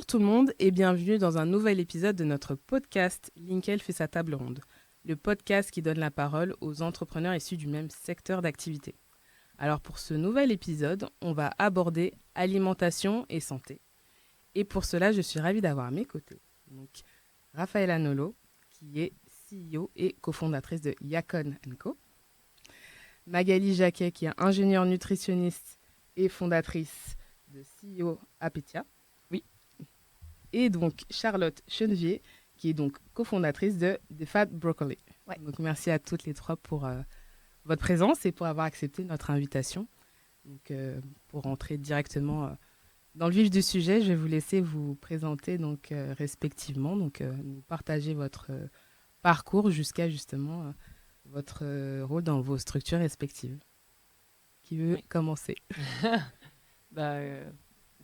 tout le monde et bienvenue dans un nouvel épisode de notre podcast Linkel fait sa table ronde, le podcast qui donne la parole aux entrepreneurs issus du même secteur d'activité. Alors pour ce nouvel épisode, on va aborder alimentation et santé. Et pour cela, je suis ravie d'avoir à mes côtés donc, Raphaëla Nolo, qui est CEO et cofondatrice de Yacon & Co. Magali Jacquet, qui est ingénieure nutritionniste et fondatrice de CEO Apetia. Oui. Et donc Charlotte Chenevier, qui est donc cofondatrice de The Fat Broccoli. Ouais. Donc merci à toutes les trois pour votre présence et pour avoir accepté notre invitation. Donc pour rentrer directement dans le vif du sujet, je vais vous laisser vous présenter donc respectivement, donc nous partager votre parcours jusqu'à justement votre rôle dans vos structures respectives. Qui veut commencer? On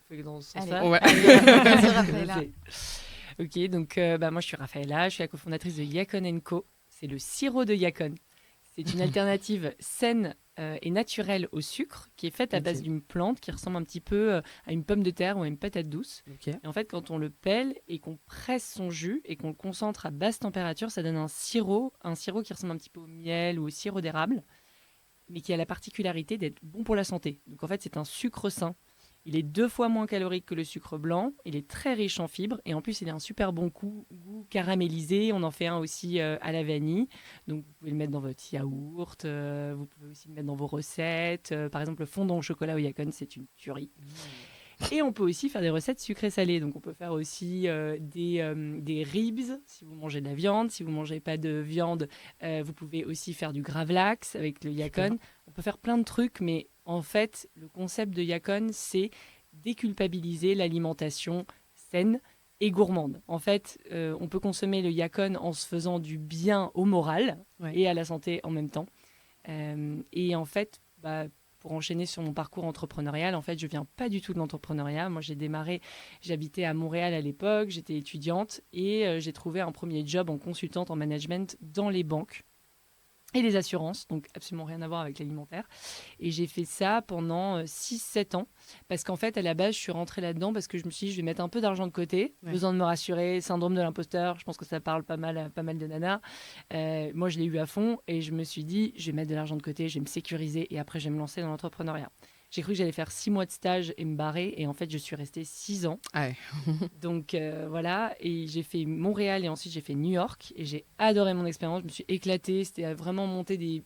fait dans ce Allez. sens-là. Ouais. Vas-y, Raphaëla. Ok, donc moi je suis Raphaëla, je suis la cofondatrice de Yacon & Co. C'est le sirop de Yacon. C'est une alternative saine et naturelle au sucre qui est faite à base d'une plante qui ressemble un petit peu à une pomme de terre ou à une patate douce. Ok. Et en fait, quand on le pèle et qu'on presse son jus et qu'on le concentre à basse température, ça donne un sirop qui ressemble un petit peu au miel ou au sirop d'érable, mais qui a la particularité d'être bon pour la santé. Donc en fait, c'est un sucre sain. Il est 2 fois moins calorique que le sucre blanc, il est très riche en fibres et en plus il a un super bon goût caramélisé. On en fait un aussi à la vanille, donc vous pouvez le mettre dans votre yaourt, vous pouvez aussi le mettre dans vos recettes. Par exemple, le fondant au chocolat au Yacon, c'est une tuerie. Et on peut aussi faire des recettes sucrées-salées. Donc, on peut faire aussi des ribs si vous mangez de la viande. Si vous ne mangez pas de viande, vous pouvez aussi faire du gravlax avec le Yacon. On peut faire plein de trucs, mais en fait, le concept de Yacon, c'est déculpabiliser l'alimentation saine et gourmande. En fait, on peut consommer le Yacon en se faisant du bien au moral et à la santé en même temps. Et en fait, pour enchaîner sur mon parcours entrepreneurial, en fait, je viens pas du tout de l'entrepreneuriat. Moi, j'habitais à Montréal à l'époque, j'étais étudiante et j'ai trouvé un premier job en consultante en management dans les banques et les assurances, donc absolument rien à voir avec l'alimentaire. Et j'ai fait ça pendant 6-7 ans, parce qu'en fait, à la base, je suis rentrée là-dedans parce que je me suis dit, je vais mettre un peu d'argent de côté, besoin de me rassurer, syndrome de l'imposteur, je pense que ça parle pas mal de nanas. Moi, je l'ai eu à fond et je me suis dit, je vais mettre de l'argent de côté, je vais me sécuriser et après, je vais me lancer dans l'entrepreneuriat. J'ai cru que j'allais faire 6 mois de stage et me barrer. Et en fait, je suis restée 6 ans. Ah ouais. Donc voilà. Et j'ai fait Montréal et ensuite j'ai fait New York. Et j'ai adoré mon expérience. Je me suis éclatée. C'était vraiment monter des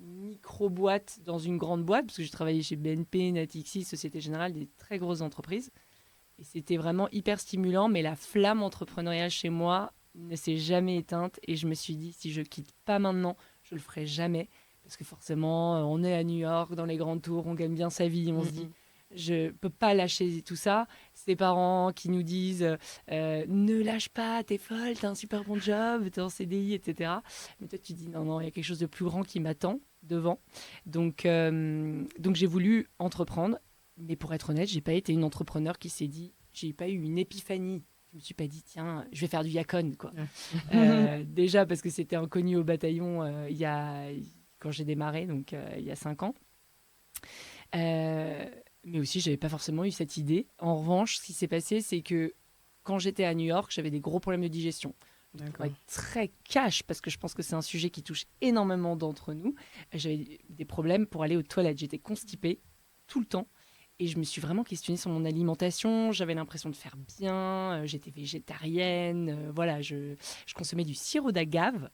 micro-boîtes dans une grande boîte. Parce que j'ai travaillé chez BNP, Natixis, Société Générale, des très grosses entreprises. Et c'était vraiment hyper stimulant. Mais la flamme entrepreneuriale chez moi ne s'est jamais éteinte. Et je me suis dit, si je quitte pas maintenant, je le ferai jamais. Parce que forcément, on est à New York, dans les grandes tours, on gagne bien sa vie. On se dit, je ne peux pas lâcher tout ça. C'est des parents qui nous disent, ne lâche pas, t'es folle, t'as un super bon job, t'es en CDI, etc. Mais toi, tu dis, non, il y a quelque chose de plus grand qui m'attend devant. Donc j'ai voulu entreprendre. Mais pour être honnête, je n'ai pas été une entrepreneur qui s'est dit, je n'ai pas eu une épiphanie. Je me suis pas dit, tiens, je vais faire du Yacon, quoi. Déjà parce que c'était inconnu au bataillon quand j'ai démarré, donc il y a 5 ans. Mais aussi, je n'avais pas forcément eu cette idée. En revanche, ce qui s'est passé, c'est que quand j'étais à New York, j'avais des gros problèmes de digestion. Pour être très cash, parce que je pense que c'est un sujet qui touche énormément d'entre nous, j'avais des problèmes pour aller aux toilettes. J'étais constipée tout le temps. Et je me suis vraiment questionnée sur mon alimentation. J'avais l'impression de faire bien. J'étais végétarienne. Voilà, je consommais du sirop d'agave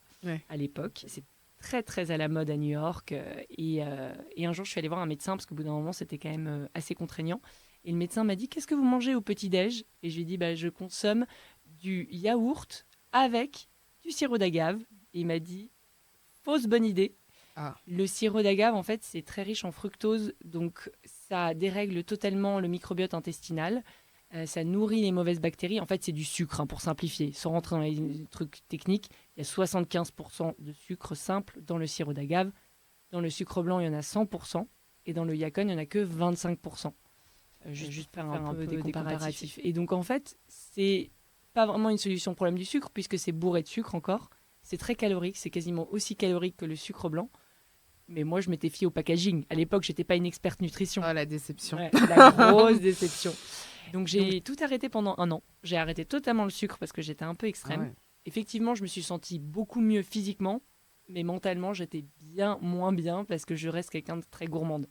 à l'époque. C'est très, très à la mode à New York. Et un jour, je suis allée voir un médecin parce qu'au bout d'un moment, c'était quand même assez contraignant. Et le médecin m'a dit, qu'est-ce que vous mangez au petit-déj? Et je lui ai dit, je consomme du yaourt avec du sirop d'agave. Et il m'a dit, fausse bonne idée. Le sirop d'agave, en fait, c'est très riche en fructose, donc ça dérègle totalement le microbiote intestinal. Ça nourrit les mauvaises bactéries. En fait, c'est du sucre, pour simplifier. Sans rentrer dans les trucs techniques, il y a 75% de sucre simple dans le sirop d'agave. Dans le sucre blanc, il y en a 100%. Et dans le Yacon, il n'y en a que 25%. Juste pour faire un peu des comparatifs. Et donc, en fait, c'est pas vraiment une solution au problème du sucre, puisque c'est bourré de sucre encore. C'est très calorique, c'est quasiment aussi calorique que le sucre blanc. Mais moi, je m'étais fiée au packaging. À l'époque, je n'étais pas une experte nutrition. Oh, la déception. La grosse déception. Donc j'ai tout arrêté pendant 1 an. J'ai arrêté totalement le sucre parce que j'étais un peu extrême. Ah ouais. Effectivement, je me suis sentie beaucoup mieux physiquement, mais mentalement, j'étais bien moins bien parce que je reste quelqu'un de très gourmande.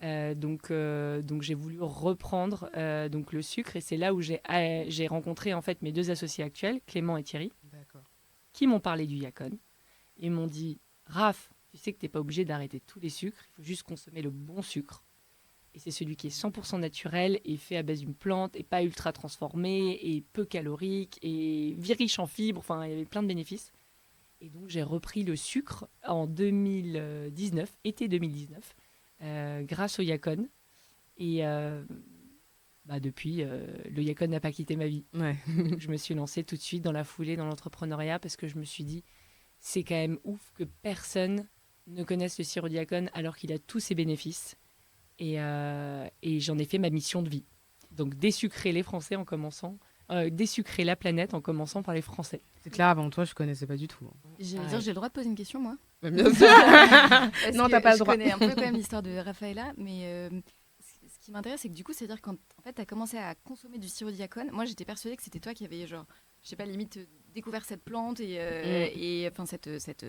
Donc j'ai voulu reprendre donc le sucre, et c'est là où j'ai rencontré en fait mes 2 associés actuels, Clément et Thierry, D'accord. qui m'ont parlé du Yacon. Ils m'ont dit, Raph, tu sais que t'es pas obligé d'arrêter tous les sucres, il faut juste consommer le bon sucre. Et c'est celui qui est 100% naturel et fait à base d'une plante et pas ultra transformé et peu calorique et riche en fibres. Enfin, il y avait plein de bénéfices. Et donc, j'ai repris le sucre en 2019, été 2019, grâce au Yacon. Et depuis, le Yacon n'a pas quitté ma vie. Ouais. Donc, je me suis lancée tout de suite dans la foulée, dans l'entrepreneuriat, parce que je me suis dit, c'est quand même ouf que personne ne connaisse le sirop Yacon alors qu'il a tous ses bénéfices. Et j'en ai fait ma mission de vie. Donc désucrer les Français en commençant, désucrer la planète en commençant par les Français. C'est clair, avant toi, je connaissais pas du tout. J'allais dire, j'ai le droit de poser une question, moi. Bien sûr. Parce Non, que t'as pas le droit. Je connais un peu quand même l'histoire de Raffaella, mais ce qui m'intéresse, c'est que du coup, c'est-à-dire quand en fait, tu as commencé à consommer du sirop Yacon, moi j'étais persuadée que c'était toi qui avais, genre, je sais pas, limite découvert cette plante et enfin cette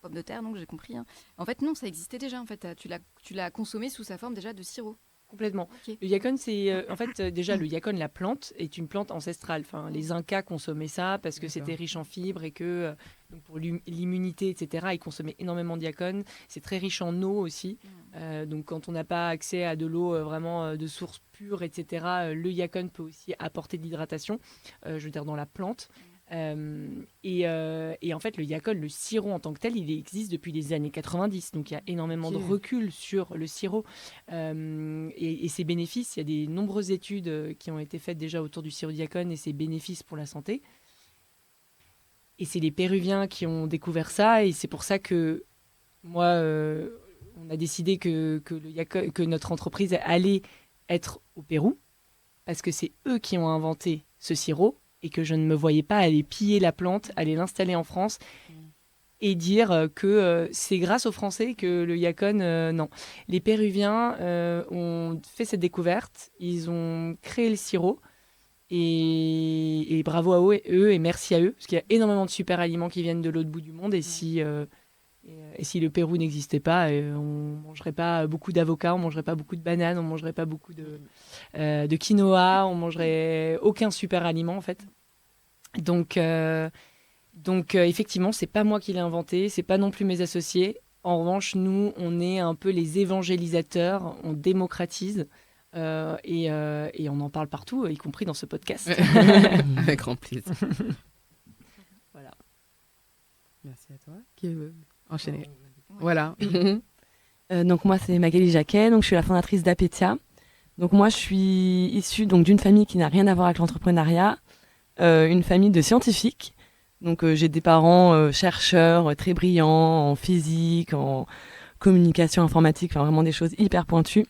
pomme de terre, donc j'ai compris. Hein. En fait, non, ça existait déjà. En fait, tu l'as consommé sous sa forme déjà de sirop. Complètement. Ok. Le Yacon, c'est en fait déjà le Yacon, la plante, est une plante ancestrale. Enfin, les Incas consommaient ça parce que D'accord. c'était riche en fibres et que donc pour l'immunité, etc., ils consommaient énormément de Yacon. C'est très riche en eau aussi. Donc quand on n'a pas accès à de l'eau vraiment de source pure, etc., le Yacon peut aussi apporter de l'hydratation, je veux dire dans la plante. Et en fait, le Yacon, le sirop en tant que tel, il existe depuis les années 90. Donc il y a énormément de recul sur le sirop et ses bénéfices. Il y a des nombreuses études qui ont été faites déjà autour du sirop Yacon et ses bénéfices pour la santé. Et c'est les Péruviens qui ont découvert ça. Et c'est pour ça que moi, on a décidé que notre entreprise allait être au Pérou. Parce que c'est eux qui ont inventé ce sirop. Et que je ne me voyais pas aller piller la plante, aller l'installer en France et dire que c'est grâce aux Français que le Yacon, non. Les Péruviens ont fait cette découverte, ils ont créé le sirop et bravo à eux et merci à eux, parce qu'il y a énormément de super aliments qui viennent de l'autre bout du monde et si le Pérou n'existait pas, on mangerait pas beaucoup d'avocats, on mangerait pas beaucoup de bananes, on mangerait pas beaucoup de quinoa, on mangerait aucun super aliment en fait. Donc effectivement, c'est pas moi qui l'ai inventé, c'est pas non plus mes associés. En revanche, nous, on est un peu les évangélisateurs, on démocratise et on en parle partout, y compris dans ce podcast. Avec grand plaisir. Voilà. Merci à toi. Qui veut enchaîner? Voilà. Donc moi c'est Magali Jacquet, donc je suis la fondatrice d'Apetia. Donc moi je suis issue donc d'une famille qui n'a rien à voir avec l'entrepreneuriat, une famille de scientifiques. Donc j'ai des parents chercheurs très brillants en physique, en communication informatique, enfin vraiment des choses hyper pointues.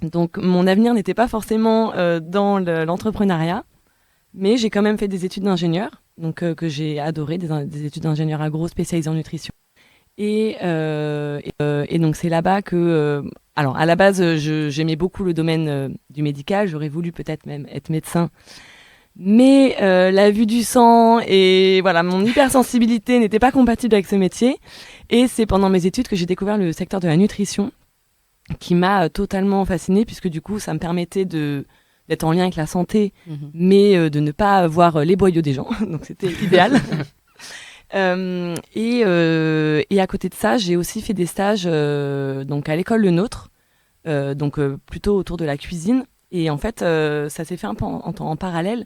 Donc mon avenir n'était pas forcément dans l'entrepreneuriat, mais j'ai quand même fait des études d'ingénieur, donc que j'ai adoré, des études d'ingénieur agro spécialisées en nutrition. Et donc c'est là-bas que, alors à la base j'aimais beaucoup le domaine du médical, j'aurais voulu peut-être même être médecin, mais la vue du sang et voilà mon hypersensibilité n'était pas compatible avec ce métier. Et c'est pendant mes études que j'ai découvert le secteur de la nutrition, qui m'a totalement fascinée puisque du coup ça me permettait d'être en lien avec la santé, mais de ne pas voir les boyaux des gens, donc c'était idéal. Et à côté de ça, j'ai aussi fait des stages donc à l'école Le Nôtre, donc plutôt autour de la cuisine. Et en fait, ça s'est fait un peu en parallèle.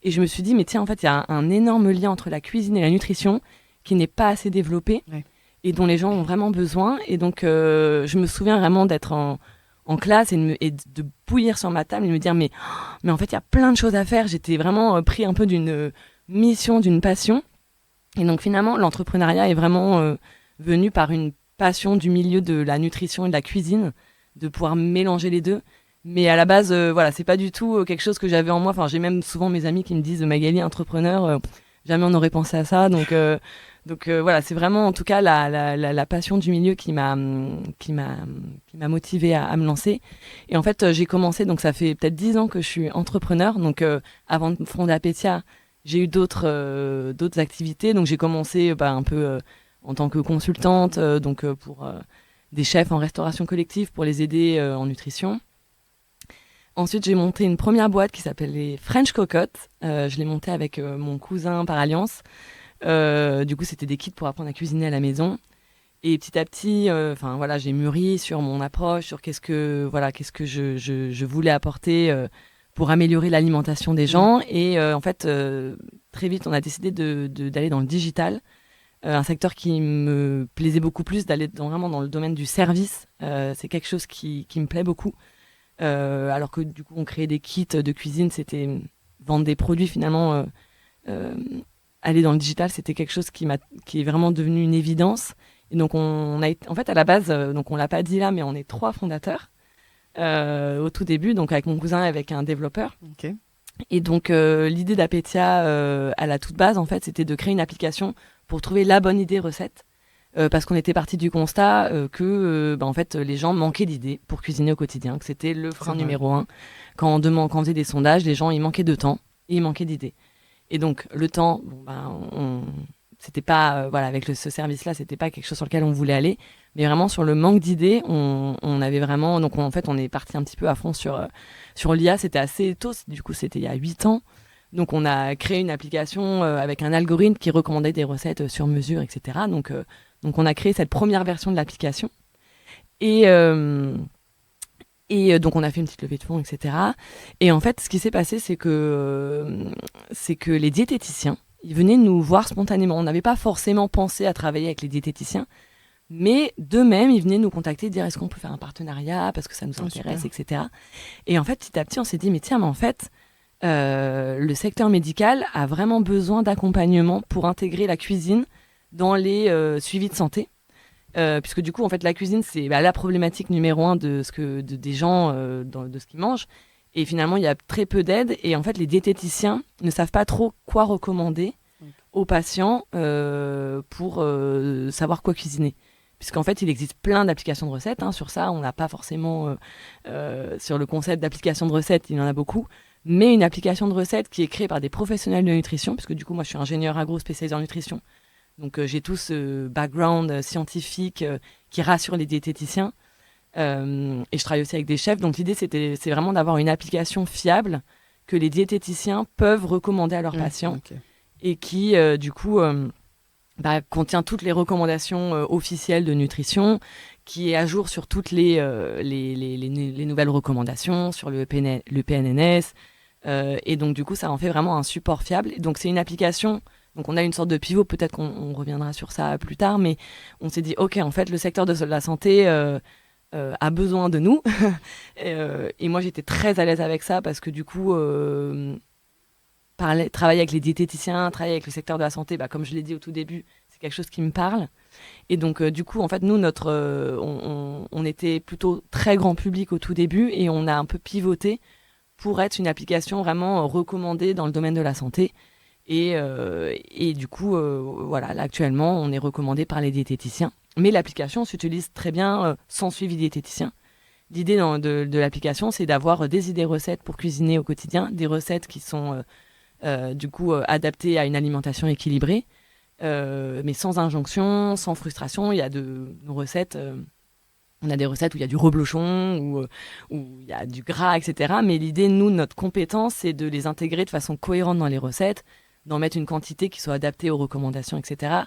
Et je me suis dit, mais tiens, en fait, il y a un énorme lien entre la cuisine et la nutrition qui n'est pas assez développé et dont les gens ont vraiment besoin. Et donc, je me souviens vraiment d'être en classe et de bouillir sur ma table et de me dire, mais en fait, il y a plein de choses à faire. J'étais vraiment pris un peu d'une mission, d'une passion. Et donc finalement, l'entrepreneuriat est vraiment venu par une passion du milieu de la nutrition et de la cuisine, de pouvoir mélanger les deux. Mais à la base, voilà, c'est pas du tout quelque chose que j'avais en moi. Enfin, j'ai même souvent mes amis qui me disent Magali, entrepreneur, jamais on aurait pensé à ça. Donc Donc voilà, c'est vraiment en tout cas la passion du milieu qui m'a motivée à me lancer. Et en fait, j'ai commencé, donc ça fait peut-être 10 ans que je suis entrepreneur. Donc avant de fonder Apetia, j'ai eu d'autres activités. Donc j'ai commencé un peu en tant que consultante, pour des chefs en restauration collective pour les aider en nutrition. Ensuite, j'ai monté une première boîte qui s'appelle les French Cocottes. Je l'ai montée avec mon cousin par alliance. Du coup, c'était des kits pour apprendre à cuisiner à la maison. Et petit à petit, j'ai mûri sur mon approche, sur qu'est-ce que je voulais apporter pour améliorer l'alimentation des gens. Et en fait, très vite, on a décidé d'aller dans le digital, un secteur qui me plaisait beaucoup plus, d'aller vraiment dans le domaine du service. C'est quelque chose qui me plaît beaucoup. Alors que du coup, on créait des kits de cuisine, c'était vendre des produits finalement. Aller dans le digital, c'était quelque chose qui est vraiment devenu une évidence. Et donc, on a été, en fait, à la base, donc on l'a pas dit là, mais on est 3 fondateurs au tout début, donc avec mon cousin et avec un développeur. Ok. Et donc, l'idée d'Apetia, à la toute base, en fait, c'était de créer une application pour trouver la bonne idée recette. Parce qu'on était parti du constat que en fait, les gens manquaient d'idées pour cuisiner au quotidien, que c'était le frein numéro 1. Quand on faisait des sondages, les gens, ils manquaient de temps et ils manquaient d'idées. Et donc, le temps, c'était pas, avec ce service-là, c'était pas quelque chose sur lequel on voulait aller. Mais vraiment, sur le manque d'idées, on avait vraiment. Donc, en fait, on est parti un petit peu à fond sur l'IA. C'était assez tôt, du coup, c'était il y a 8 ans. Donc, on a créé une application avec un algorithme qui recommandait des recettes sur mesure, etc. Donc, on a créé cette première version de l'application. Et donc, on a fait une petite levée de fonds, etc. Et en fait, ce qui s'est passé, c'est que les diététiciens, ils venaient nous voir spontanément. On n'avait pas forcément pensé à travailler avec les diététiciens, mais d'eux-mêmes, ils venaient nous contacter, dire est-ce qu'on peut faire un partenariat parce que ça nous intéresse, etc. Et en fait, petit à petit, on s'est dit, mais en fait, le secteur médical a vraiment besoin d'accompagnement pour intégrer la cuisine dans les suivis de santé. Puisque du coup, en fait, la cuisine, c'est la problématique numéro 1 des gens, de ce qu'ils mangent. Et finalement, il y a très peu d'aide. Et en fait, les diététiciens ne savent pas trop quoi recommander aux patients pour savoir quoi cuisiner. Puisqu'en fait, il existe plein d'applications de recettes. Sur ça, on n'a pas forcément... sur le concept d'application de recettes, il y en a beaucoup. Mais une application de recettes qui est créée par des professionnels de nutrition, puisque du coup, moi, je suis ingénieur agro spécialisé en nutrition. Donc, j'ai tout ce background scientifique qui rassure les diététiciens. Et je travaille aussi avec des chefs. Donc, l'idée, c'est vraiment d'avoir une application fiable que les diététiciens peuvent recommander à leurs patients et qui, du coup, contient toutes les recommandations officielles de nutrition, qui est à jour sur toutes les nouvelles recommandations, sur le PNNS. Et donc, du coup, ça en fait vraiment un support fiable. Et donc, c'est une application... Donc, on a une sorte de pivot, peut-être qu'on reviendra sur ça plus tard, mais on s'est dit, OK, en fait, le secteur de la santé a besoin de nous. Et moi, j'étais très à l'aise avec ça parce que du coup, travailler avec les diététiciens, travailler avec le secteur de la santé, comme je l'ai dit au tout début, c'est quelque chose qui me parle. Et donc, du coup, en fait, nous, on était plutôt très grand public au tout début et on a un peu pivoté pour être une application vraiment recommandée dans le domaine de la santé. Et du coup, là, actuellement, on est recommandé par les diététiciens. Mais l'application s'utilise très bien sans suivi diététicien. L'idée de l'application, c'est d'avoir des idées recettes pour cuisiner au quotidien, des recettes qui sont du coup adaptées à une alimentation équilibrée, mais sans injonction, sans frustration. Il y a nos recettes... on a des recettes où il y a du reblochon, où il y a du gras, etc. Mais l'idée, notre compétence, c'est de les intégrer de façon cohérente dans les recettes, d'en mettre une quantité qui soit adaptée aux recommandations, etc.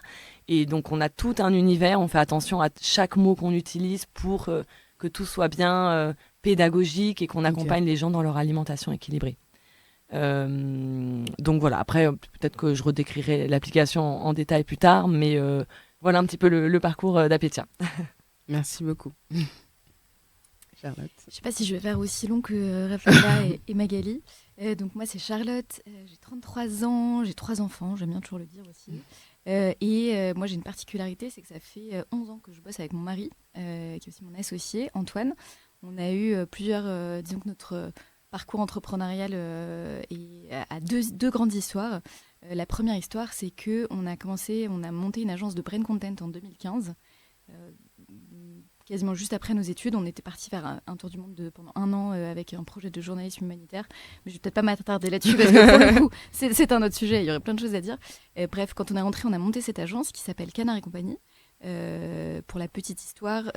Et donc, on a tout un univers, on fait attention à chaque mot qu'on utilise pour que tout soit bien pédagogique et qu'on accompagne les gens dans leur alimentation équilibrée. Donc voilà, après, peut-être que je redécrirai l'application en détail plus tard, mais voilà un petit peu le parcours d'Apetia. Merci beaucoup. Charlotte. Je ne sais pas si je vais faire aussi long que Raphaëla et Magali. Donc moi, c'est Charlotte, j'ai 33 ans, j'ai 3 enfants, j'aime bien toujours le dire aussi. Moi, j'ai une particularité, c'est que ça fait 11 ans que je bosse avec mon mari, qui est aussi mon associé, Antoine. On a eu disons que notre parcours entrepreneurial a deux grandes histoires. La première histoire, c'est qu'on a monté une agence de brain content en 2015. Quasiment juste après nos études, on était parti faire un tour du monde pendant 1 an avec un projet de journalisme humanitaire. Mais je vais peut-être pas m'attarder là-dessus parce que pour le coup, c'est un autre sujet, il y aurait plein de choses à dire. Bref, quand on est rentré, on a monté cette agence qui s'appelle Canard et compagnie. Pour la petite histoire,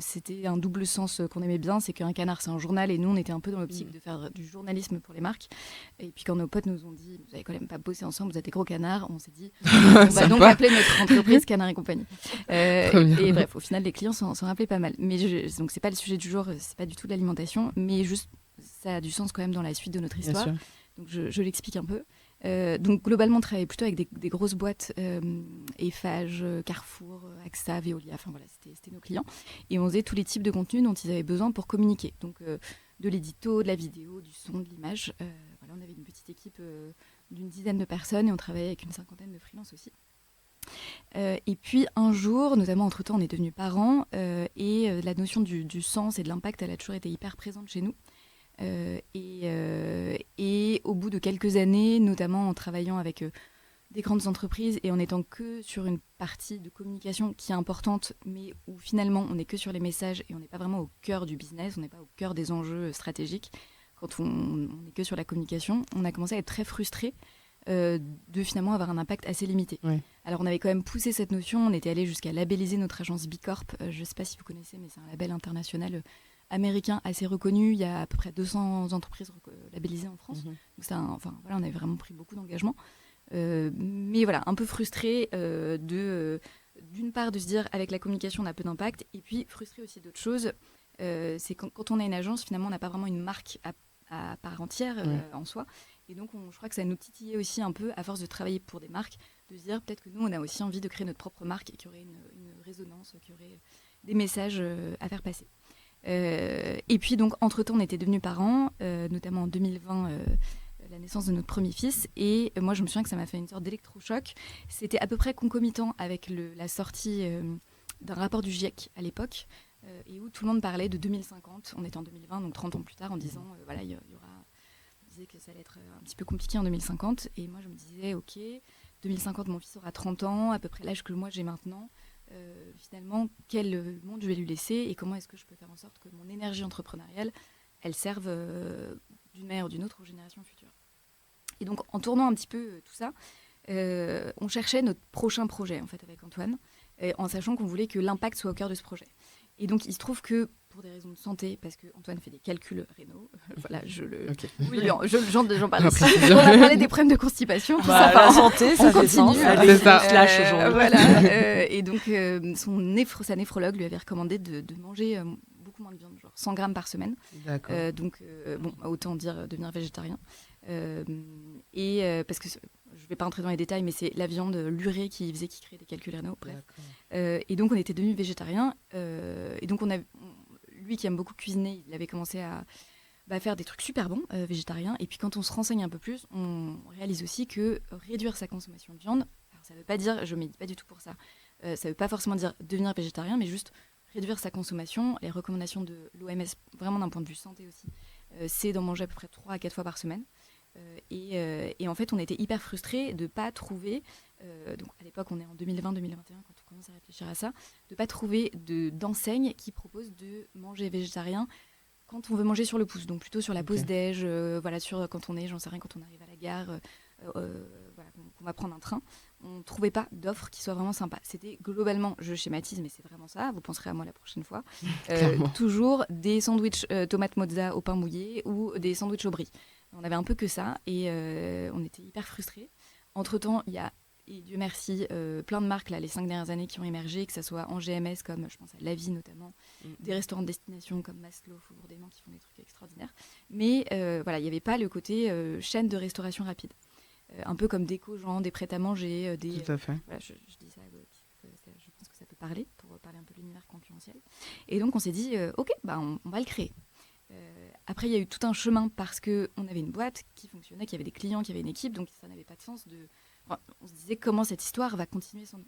c'était un double sens qu'on aimait bien, c'est qu'un canard c'est un journal et nous on était un peu dans l'optique de faire du journalisme pour les marques. Et puis quand nos potes nous ont dit vous allez quand même pas bosser ensemble, vous êtes des gros canards, on s'est dit on va donc appeler notre entreprise Canard et compagnie. Et bref, au final les clients s'en rappelaient pas mal. Mais donc c'est pas le sujet du jour, c'est pas du tout l'alimentation, mais juste ça a du sens quand même dans la suite de notre histoire. Donc je l'explique un peu. Donc globalement, on travaillait plutôt avec des grosses boîtes, Eiffage, Carrefour, AXA, Veolia, enfin voilà, c'était nos clients. Et on faisait tous les types de contenus dont ils avaient besoin pour communiquer. Donc de l'édito, de la vidéo, du son, de l'image. Voilà, on avait une petite équipe d'une dizaine de personnes et on travaillait avec une 50aine de freelances aussi. Et puis un jour, notamment entre-temps, on est devenus parents et la notion du sens et de l'impact, elle a toujours été hyper présente chez nous. Et au bout de quelques années, notamment en travaillant avec des grandes entreprises et en étant que sur une partie de communication qui est importante, mais où finalement on n'est que sur les messages et on n'est pas vraiment au cœur du business, on n'est pas au cœur des enjeux stratégiques, quand on n'est que sur la communication, on a commencé à être très frustrés de finalement avoir un impact assez limité. Oui. Alors on avait quand même poussé cette notion, on était allé jusqu'à labelliser notre agence Bicorp, je ne sais pas si vous connaissez, mais c'est un label international américain assez reconnu. Il y a à peu près 200 entreprises labellisées en France. Donc voilà, on avait vraiment pris beaucoup d'engagement. Mais voilà, un peu frustré d'une part de se dire avec la communication on a peu d'impact, et puis frustré aussi d'autres choses. C'est quand on a une agence, finalement on n'a pas vraiment une marque à part entière en soi. Et donc je crois que ça nous titillait aussi un peu, à force de travailler pour des marques, de se dire peut-être que nous on a aussi envie de créer notre propre marque et qu'il y aurait une résonance, qu'il y aurait des messages à faire passer. Et puis donc entre-temps on était devenus parents, notamment en 2020, la naissance de notre premier fils, et moi je me souviens que ça m'a fait une sorte d'électrochoc. C'était à peu près concomitant avec la sortie d'un rapport du GIEC à l'époque, et où tout le monde parlait de 2050. On était en 2020, donc 30 ans plus tard, en disant voilà, il y aura, on disait que ça allait être un petit peu compliqué en 2050, et moi je me disais ok, 2050 mon fils aura 30 ans, à peu près l'âge que moi j'ai maintenant. Finalement, quel monde je vais lui laisser et comment est-ce que je peux faire en sorte que mon énergie entrepreneuriale, elle serve d'une manière ou d'une autre aux générations futures. Et donc, en tournant un petit peu tout ça, on cherchait notre prochain projet, en fait, avec Antoine, en sachant qu'on voulait que l'impact soit au cœur de ce projet. Et donc, il se trouve que, pour des raisons de santé, parce qu'Antoine fait des calculs rénaux, voilà, oui, j'en parle ici. On a parlé des problèmes de constipation, tout ça. La santé, ça fait sens. C'est ça. Voilà. Et donc, sa néphrologue lui avait recommandé de manger beaucoup moins de viande, genre 100 grammes par semaine. D'accord. Donc, autant dire devenir végétarien. Parce que je ne vais pas entrer dans les détails, mais c'est la viande, l'urée qui créait des calculs rénaux, bref. Et donc, on était devenus végétariens. Et donc, lui qui aime beaucoup cuisiner, il avait commencé à faire des trucs super bons, végétariens. Et puis, quand on se renseigne un peu plus, on réalise aussi que réduire sa consommation de viande, alors ça ne veut pas dire, je ne médite pas du tout pour ça, ça ne veut pas forcément dire devenir végétarien, mais juste réduire sa consommation. Les recommandations de l'OMS, vraiment d'un point de vue santé aussi, c'est d'en manger à peu près 3 à 4 fois par semaine. Et en fait, on était hyper frustrés de ne pas trouver, donc à l'époque, on est en 2020-2021 quand on commence à réfléchir à ça, de ne pas trouver d'enseigne qui propose de manger végétarien quand on veut manger sur le pouce, donc plutôt sur la pause déj, quand on est, j'en sais rien, quand on arrive à la gare, qu'on va prendre un train. On ne trouvait pas d'offre qui soit vraiment sympa. C'était globalement, je schématise, mais c'est vraiment ça, vous penserez à moi la prochaine fois, toujours des sandwichs tomates mozza au pain mouillé ou des sandwichs au brie. On avait un peu que ça et on était hyper frustrés. Entre-temps, il y a, et Dieu merci, plein de marques là, les 5 dernières années qui ont émergé, que ce soit en GMS comme je pense à La Vie notamment, des restaurants de destination comme Maslow, Faubourg des Mans qui font des trucs extraordinaires. Mais il n'y avait pas le côté chaîne de restauration rapide. Un peu comme Déco, Jean, des prêts-à-manger, des... Tout à fait. Voilà, je dis ça, je pense que ça peut parler, pour parler un peu de l'univers concurrentiel. Et donc on s'est dit, ok, on va le créer. Après, il y a eu tout un chemin parce qu'on avait une boîte qui fonctionnait, qui avait des clients, qui avait une équipe, donc ça n'avait pas de sens de... Enfin, on se disait comment cette histoire va continuer son...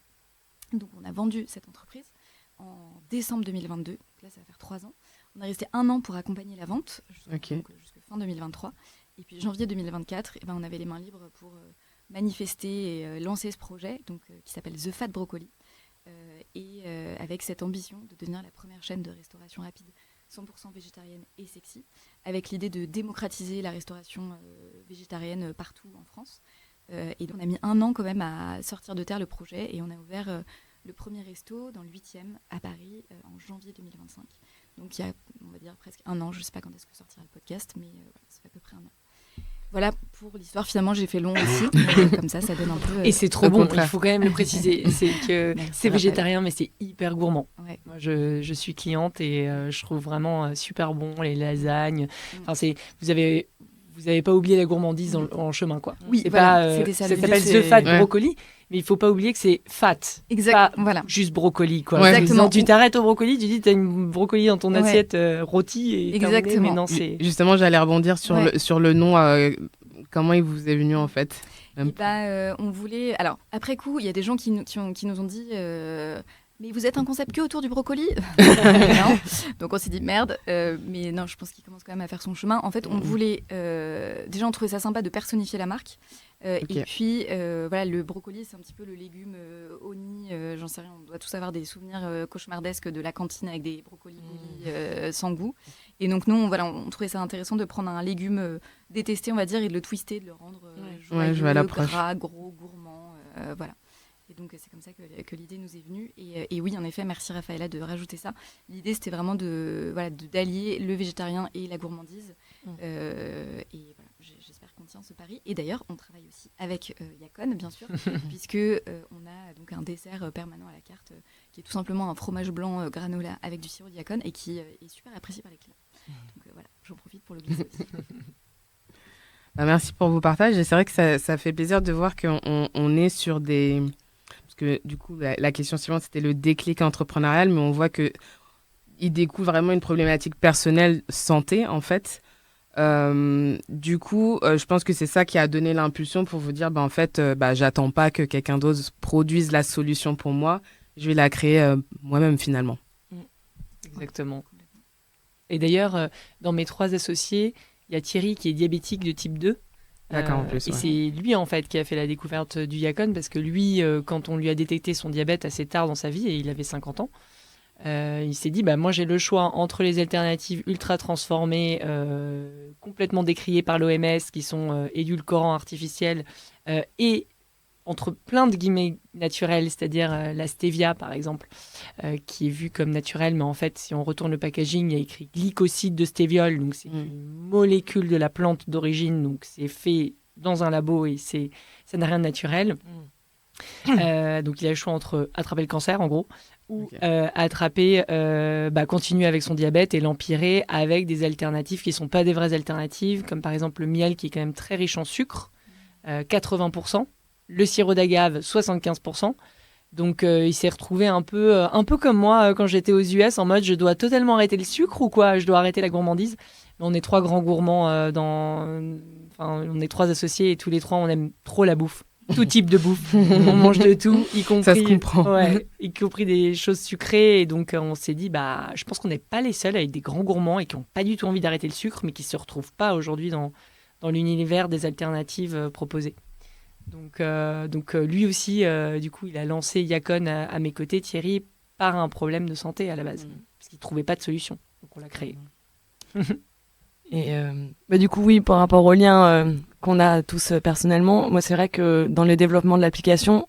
Donc on a vendu cette entreprise en décembre 2022, donc là ça va faire 3 ans. On est resté 1 an pour accompagner la vente, donc jusqu'à fin 2023. Et puis janvier 2024, on avait les mains libres pour manifester et lancer ce projet donc, qui s'appelle The Fat Broccoli. Et avec cette ambition de devenir la première chaîne de restauration rapide 100% végétarienne et sexy, avec l'idée de démocratiser la restauration végétarienne partout en France. Et donc on a mis 1 an quand même à sortir de terre le projet et on a ouvert le premier resto dans le 8e à Paris en janvier 2025. Donc il y a, on va dire, presque 1 an. Je ne sais pas quand est-ce que sortira le podcast, mais ça fait à peu près 1 an. Voilà pour l'histoire. Finalement, j'ai fait long aussi. Comme ça donne un peu. Et c'est trop bon, il faut quand même le préciser. C'est que c'est végétarien, mais c'est hyper gourmand. Ouais. Moi, je suis cliente et je trouve vraiment super bon les lasagnes. Enfin, vous avez pas oublié la gourmandise en chemin, quoi. Oui, c'est voilà, pas, c'était ça. Ça s'appelle The Fat Brocoli, mais il faut pas oublier que c'est fat. Exact. Pas voilà. juste brocoli, quoi. Ouais. Exactement. Tu t'arrêtes au brocoli, tu dis t'as une brocoli dans ton assiette rôtie et exactement. Terminé, mais non, c'est... Justement, j'allais rebondir sur le nom. Comment il vous est venu en fait? On voulait. Alors après coup, il y a des gens qui nous ont dit. Mais vous êtes un concept que autour du brocoli? Non. Donc on s'est dit merde, mais non, je pense qu'il commence quand même à faire son chemin. En fait, on voulait déjà on trouvait ça sympa de personnifier la marque. Okay. Et puis voilà, le brocoli c'est un petit peu le légume oni, j'en sais rien, on doit tous avoir des souvenirs cauchemardesques de la cantine avec des brocolis sans goût. Et donc nous on trouvait ça intéressant de prendre un légume détesté on va dire et de le twister, de le rendre joyeux, gras, gros, gourmand, voilà. Et donc, c'est comme ça que l'idée nous est venue. Et oui, en effet, merci Raphaëlla de rajouter ça. L'idée, c'était vraiment d'allier le végétarien et la gourmandise. Et voilà, j'espère qu'on tient ce pari. Et d'ailleurs, on travaille aussi avec Yacon, bien sûr, puisque on a donc un dessert permanent à la carte qui est tout simplement un fromage blanc granola avec du sirop de Yacon et qui est super apprécié par les clients. Donc voilà, j'en profite pour le glisser aussi. Merci pour vos partages. Et c'est vrai que ça fait plaisir de voir qu'on est sur des... Parce que du coup, la question suivante, c'était le déclic entrepreneurial, mais on voit qu'il découle vraiment une problématique personnelle santé, en fait. Du coup, je pense que c'est ça qui a donné l'impulsion pour vous dire, en fait, j'attends pas que quelqu'un d'autre produise la solution pour moi. Je vais la créer moi-même, finalement. Exactement. Et d'ailleurs, dans mes 3 associés, il y a Thierry qui est diabétique de type 2. D'accord, en plus. Et c'est lui, en fait, qui a fait la découverte du Yacon, parce que lui, quand on lui a détecté son diabète assez tard dans sa vie, et il avait 50 ans, il s'est dit, moi, j'ai le choix entre les alternatives ultra transformées, complètement décriées par l'OMS, qui sont édulcorants artificiels, et entre plein de guillemets naturels, c'est-à-dire la stevia, par exemple, qui est vue comme naturelle, mais en fait, si on retourne le packaging, il y a écrit glycoside de stéviol, donc c'est une molécule de la plante d'origine, donc c'est fait dans un labo et ça n'a rien de naturel. Donc il a le choix entre attraper le cancer, en gros, ou continuer avec son diabète et l'empirer avec des alternatives qui ne sont pas des vraies alternatives, comme par exemple le miel, qui est quand même très riche en sucre, 80%. Le sirop d'agave, 75%. Donc, il s'est retrouvé un peu comme moi quand j'étais aux US, en mode je dois totalement arrêter le sucre ou quoi? Je dois arrêter la gourmandise. Mais on est 3 grands gourmands, on est 3 associés et tous les 3, on aime trop la bouffe. Tout type de bouffe. On mange de tout, y compris, ça se comprend. Y compris des choses sucrées. Et donc, on s'est dit, je pense qu'on n'est pas les seuls avec des grands gourmands et qui n'ont pas du tout envie d'arrêter le sucre, mais qui ne se retrouvent pas aujourd'hui dans l'univers des alternatives proposées. Donc lui aussi, du coup, il a lancé Yacon à mes côtés, Thierry, par un problème de santé à la base, parce qu'il ne trouvait pas de solution. Donc on l'a créé. Et du coup, oui, par rapport au lien qu'on a tous personnellement, moi, c'est vrai que dans le développement de l'application,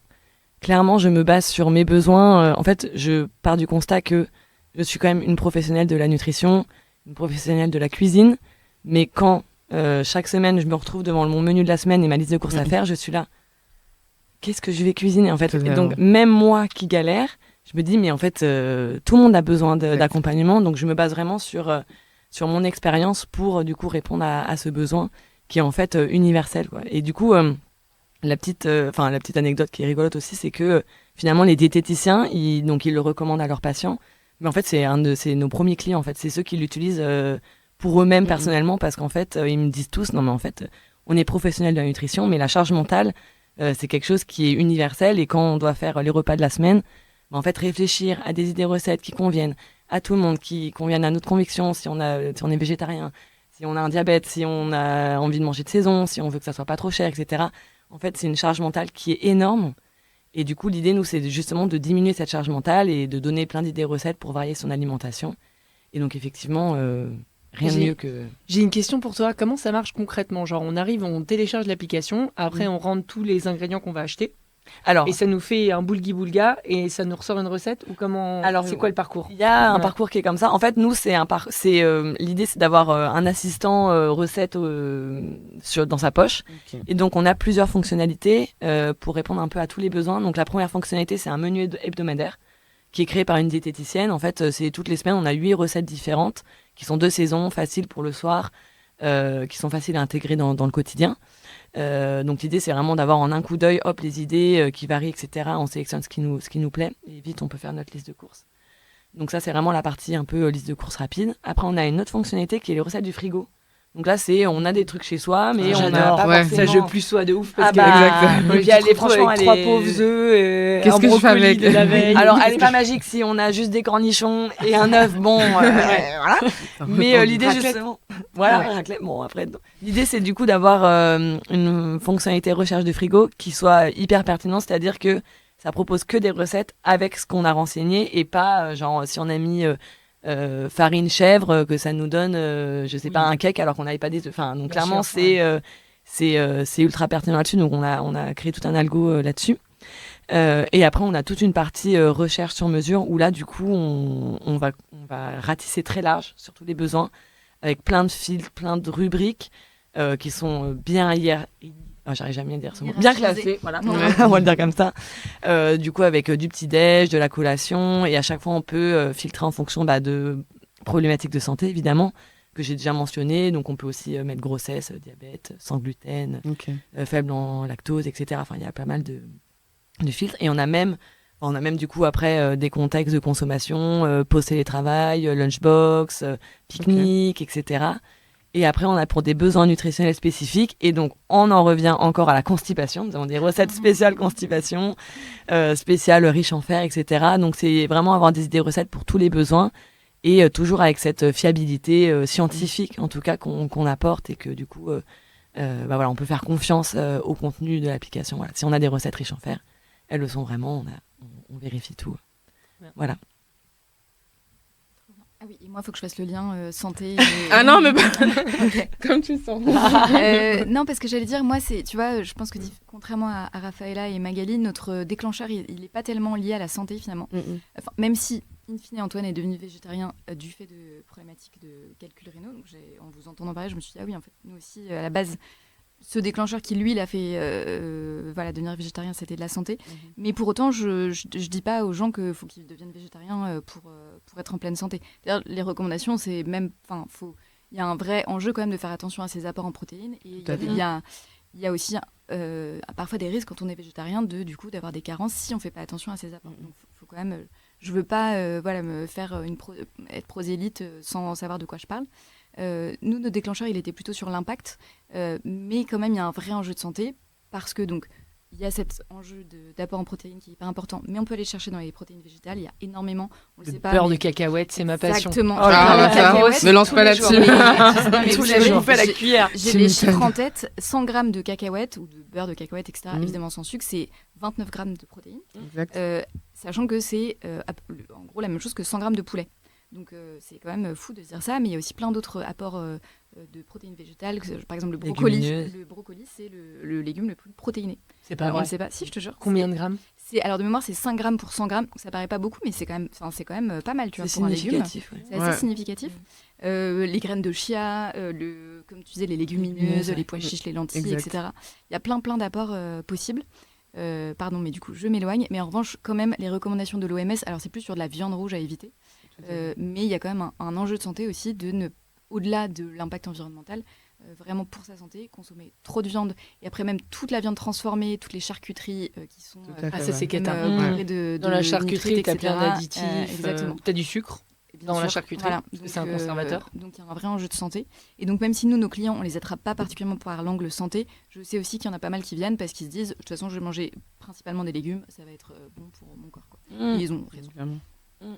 clairement, je me base sur mes besoins. En fait, je pars du constat que je suis quand même une professionnelle de la nutrition, une professionnelle de la cuisine, mais quand chaque semaine, je me retrouve devant mon menu de la semaine et ma liste de courses à faire, je suis là. Qu'est-ce que je vais cuisiner en fait? Et donc, même moi qui galère, je me dis, mais en fait, tout le monde a besoin d'accompagnement. Donc, je me base vraiment sur mon expérience pour du coup répondre à ce besoin qui est en fait universel, quoi. Et du coup, la petite anecdote qui est rigolote aussi, c'est que finalement, les diététiciens, ils le recommandent à leurs patients. Mais en fait, c'est nos premiers clients. En fait, c'est ceux qui l'utilisent pour eux-mêmes personnellement, parce qu'en fait, ils me disent tous, non mais en fait, on est professionnel de la nutrition, mais la charge mentale, c'est quelque chose qui est universel, et quand on doit faire les repas de la semaine, en fait, réfléchir à des idées recettes qui conviennent à tout le monde, qui conviennent à notre conviction, si on est végétarien, si on a un diabète, si on a envie de manger de saison, si on veut que ça soit pas trop cher, etc. En fait, c'est une charge mentale qui est énorme. Et du coup, l'idée, nous, c'est justement de diminuer cette charge mentale et de donner plein d'idées recettes pour varier son alimentation. Et donc, effectivement, rien de mieux que... J'ai une question pour toi. Comment ça marche concrètement? Genre, on arrive, on télécharge l'application, après on rentre tous les ingrédients qu'on va acheter, Alors, et ça nous fait un boulgui-boulga, et ça nous ressort une recette? Ou comment? Alors, c'est quoi le parcours? il y a un Ouais. parcours qui est comme ça. En fait, nous, l'idée, c'est d'avoir un assistant recette dans sa poche. Ok. Et donc, on a plusieurs fonctionnalités pour répondre un peu à tous les besoins. Donc, la première fonctionnalité, c'est un menu hebdomadaire qui est créé par une diététicienne. En fait, c'est toutes les semaines, on a 8 recettes différentes qui sont 2 saisons, faciles pour le soir, qui sont faciles à intégrer dans le quotidien. Donc, l'idée, c'est vraiment d'avoir en un coup d'œil, hop, les idées qui varient, etc. On sélectionne ce qui nous plaît et vite, on peut faire notre liste de courses. Donc ça, c'est vraiment la partie un peu liste de courses rapide. Après, on a une autre fonctionnalité qui est les recettes du frigo. Donc là, on a des trucs chez soi, mais on n'a J'adore. pas Ouais. forcément... Ça, je plus sois de ouf. Parce Ah que bah, Exactement. et puis elle est franchement, avec trois pauvres œufs, Qu'est-ce un que je fais brocoli avec de la veille. Alors, elle est pas magique si on a juste des cornichons et un œuf, bon, voilà. Mais l'idée, Raclette. justement... Voilà, Ouais. raclette, bon, après... L'idée, c'est du coup d'avoir une fonctionnalité recherche de frigo qui soit hyper pertinente, c'est-à-dire que ça propose que des recettes avec ce qu'on a renseigné et pas, genre, si on a mis... farine chèvre, que ça nous donne, je sais pas, un cake alors qu'on n'avait pas des œufs. Enfin, donc Bien clairement, sûr, c'est ultra pertinent là-dessus. Donc on a créé tout un algo là-dessus. Et après, on a toute une partie recherche sur mesure où là, du coup, on va ratisser très large sur tous les besoins avec plein de fils, plein de rubriques qui sont bien j'arrive jamais à dire ce mot. Bien classées, voilà. Ouais. On va le dire comme ça. Du coup, avec du petit-déj, de la collation, et à chaque fois, on peut filtrer en fonction de problématiques de santé, évidemment, que j'ai déjà mentionnées. Donc, on peut aussi mettre grossesse, diabète, sans gluten, Ok. faible en lactose, etc. Enfin, il y a pas mal de filtres. Et on a même du coup, après, des contextes de consommation, post-télétravail, lunchbox, pique-nique, etc. Et après, on a pour des besoins nutritionnels spécifiques. Et donc, on en revient encore à la constipation. Nous avons des recettes spéciales constipation, spéciales riches en fer, etc. Donc, c'est vraiment avoir des idées recettes pour tous les besoins. Et toujours avec cette fiabilité scientifique, en tout cas, qu'on apporte. Et que du coup, voilà, on peut faire confiance au contenu de l'application. Voilà. Si on a des recettes riches en fer, elles le sont vraiment. On vérifie tout. Voilà. Ah oui, et moi, il faut que je fasse le lien santé. Ah non, mais pas Ok. comme tu sens. Non, parce que j'allais dire, moi, tu vois, je pense que contrairement à Raphaëla et Magali, notre déclencheur, il n'est pas tellement lié à la santé finalement. Enfin, même si, in fine, Antoine est devenu végétarien du fait de problématiques de calcul rénaux. Donc, en vous entendant parler, je me suis dit, ah oui, en fait, nous aussi, à la base, ce déclencheur qui, lui, l'a fait devenir végétarien, c'était de la santé. Mais pour autant, je dis pas aux gens qu'il faut qu'ils deviennent végétariens pour être en pleine santé. D'ailleurs, les recommandations, c'est même... Il y a un vrai enjeu quand même de faire attention à ses apports en protéines. Et Tout à fait. il y a aussi parfois des risques quand on est végétarien d'avoir des carences si on ne fait pas attention à ses apports. Donc, faut quand même... je ne veux pas me faire être prosélyte sans savoir de quoi je parle. Nous, notre déclencheur, il était plutôt sur l'impact, mais quand même, il y a un vrai enjeu de santé parce que donc il y a cet enjeu d'apport en protéines qui est pas important, mais on peut aller chercher dans les protéines végétales. Il y a énormément, on le Le sait pas. beurre mais- de cacahuète, c'est ma passion. Exactement. Oh là Ah, là, bah, ça, cacahuètes, me lance tous pas les là-dessus. jours. Non, mais Tous vous les savez, jours. Fait la cuillère. J'ai Tu les m'étonnes. chiffres en tête. 100 grammes de cacahuètes ou de beurre de cacahuète, etc., évidemment sans sucre, c'est 29 grammes de protéines. Exact. Sachant que c'est en gros la même chose que 100 grammes de poulet. Donc c'est quand même fou de se dire ça, mais il y a aussi plein d'autres apports de protéines végétales. Par exemple, le brocoli. Légumineuses. Le brocoli, c'est le légume le plus protéiné. C'est pas On vrai. le sait pas. Si, je te jure. Combien de grammes? Alors de mémoire, c'est 5 grammes pour 100 grammes. Ça paraît pas beaucoup, mais c'est quand même pas mal, tu vois, C'est pour un légume. significatif. Ouais. C'est assez Ouais. significatif. Les graines de chia, comme tu disais, les légumineuses, ouais. les pois chiches, les lentilles, Exact. etc. Il y a plein d'apports possibles. Pardon, mais du coup, je m'éloigne. Mais en revanche, quand même, les recommandations de l'OMS, alors c'est plus sur de la viande rouge à éviter. Mais il y a quand même un enjeu de santé aussi au-delà de l'impact environnemental, vraiment pour sa santé, consommer trop de viande et après même toute la viande transformée, toutes les charcuteries qui sont Tout à fait, Ah, ça, ouais. c'est comme, cata. bourrées de Dans la charcuterie, nitrites, t'as plein etc. d'additifs. Exactement. T'as du sucre. Et bien dans la sûr, charcuterie, parce que c'est un conservateur. Donc il y a un vrai enjeu de santé. Et donc même si nous, nos clients, on les attrape pas particulièrement par l'angle santé, je sais aussi qu'il y en a pas mal qui viennent parce qu'ils se disent, de toute façon, je vais manger principalement des légumes, ça va être bon pour mon corps. Quoi. Et ils ont raison. Clairement. Mm.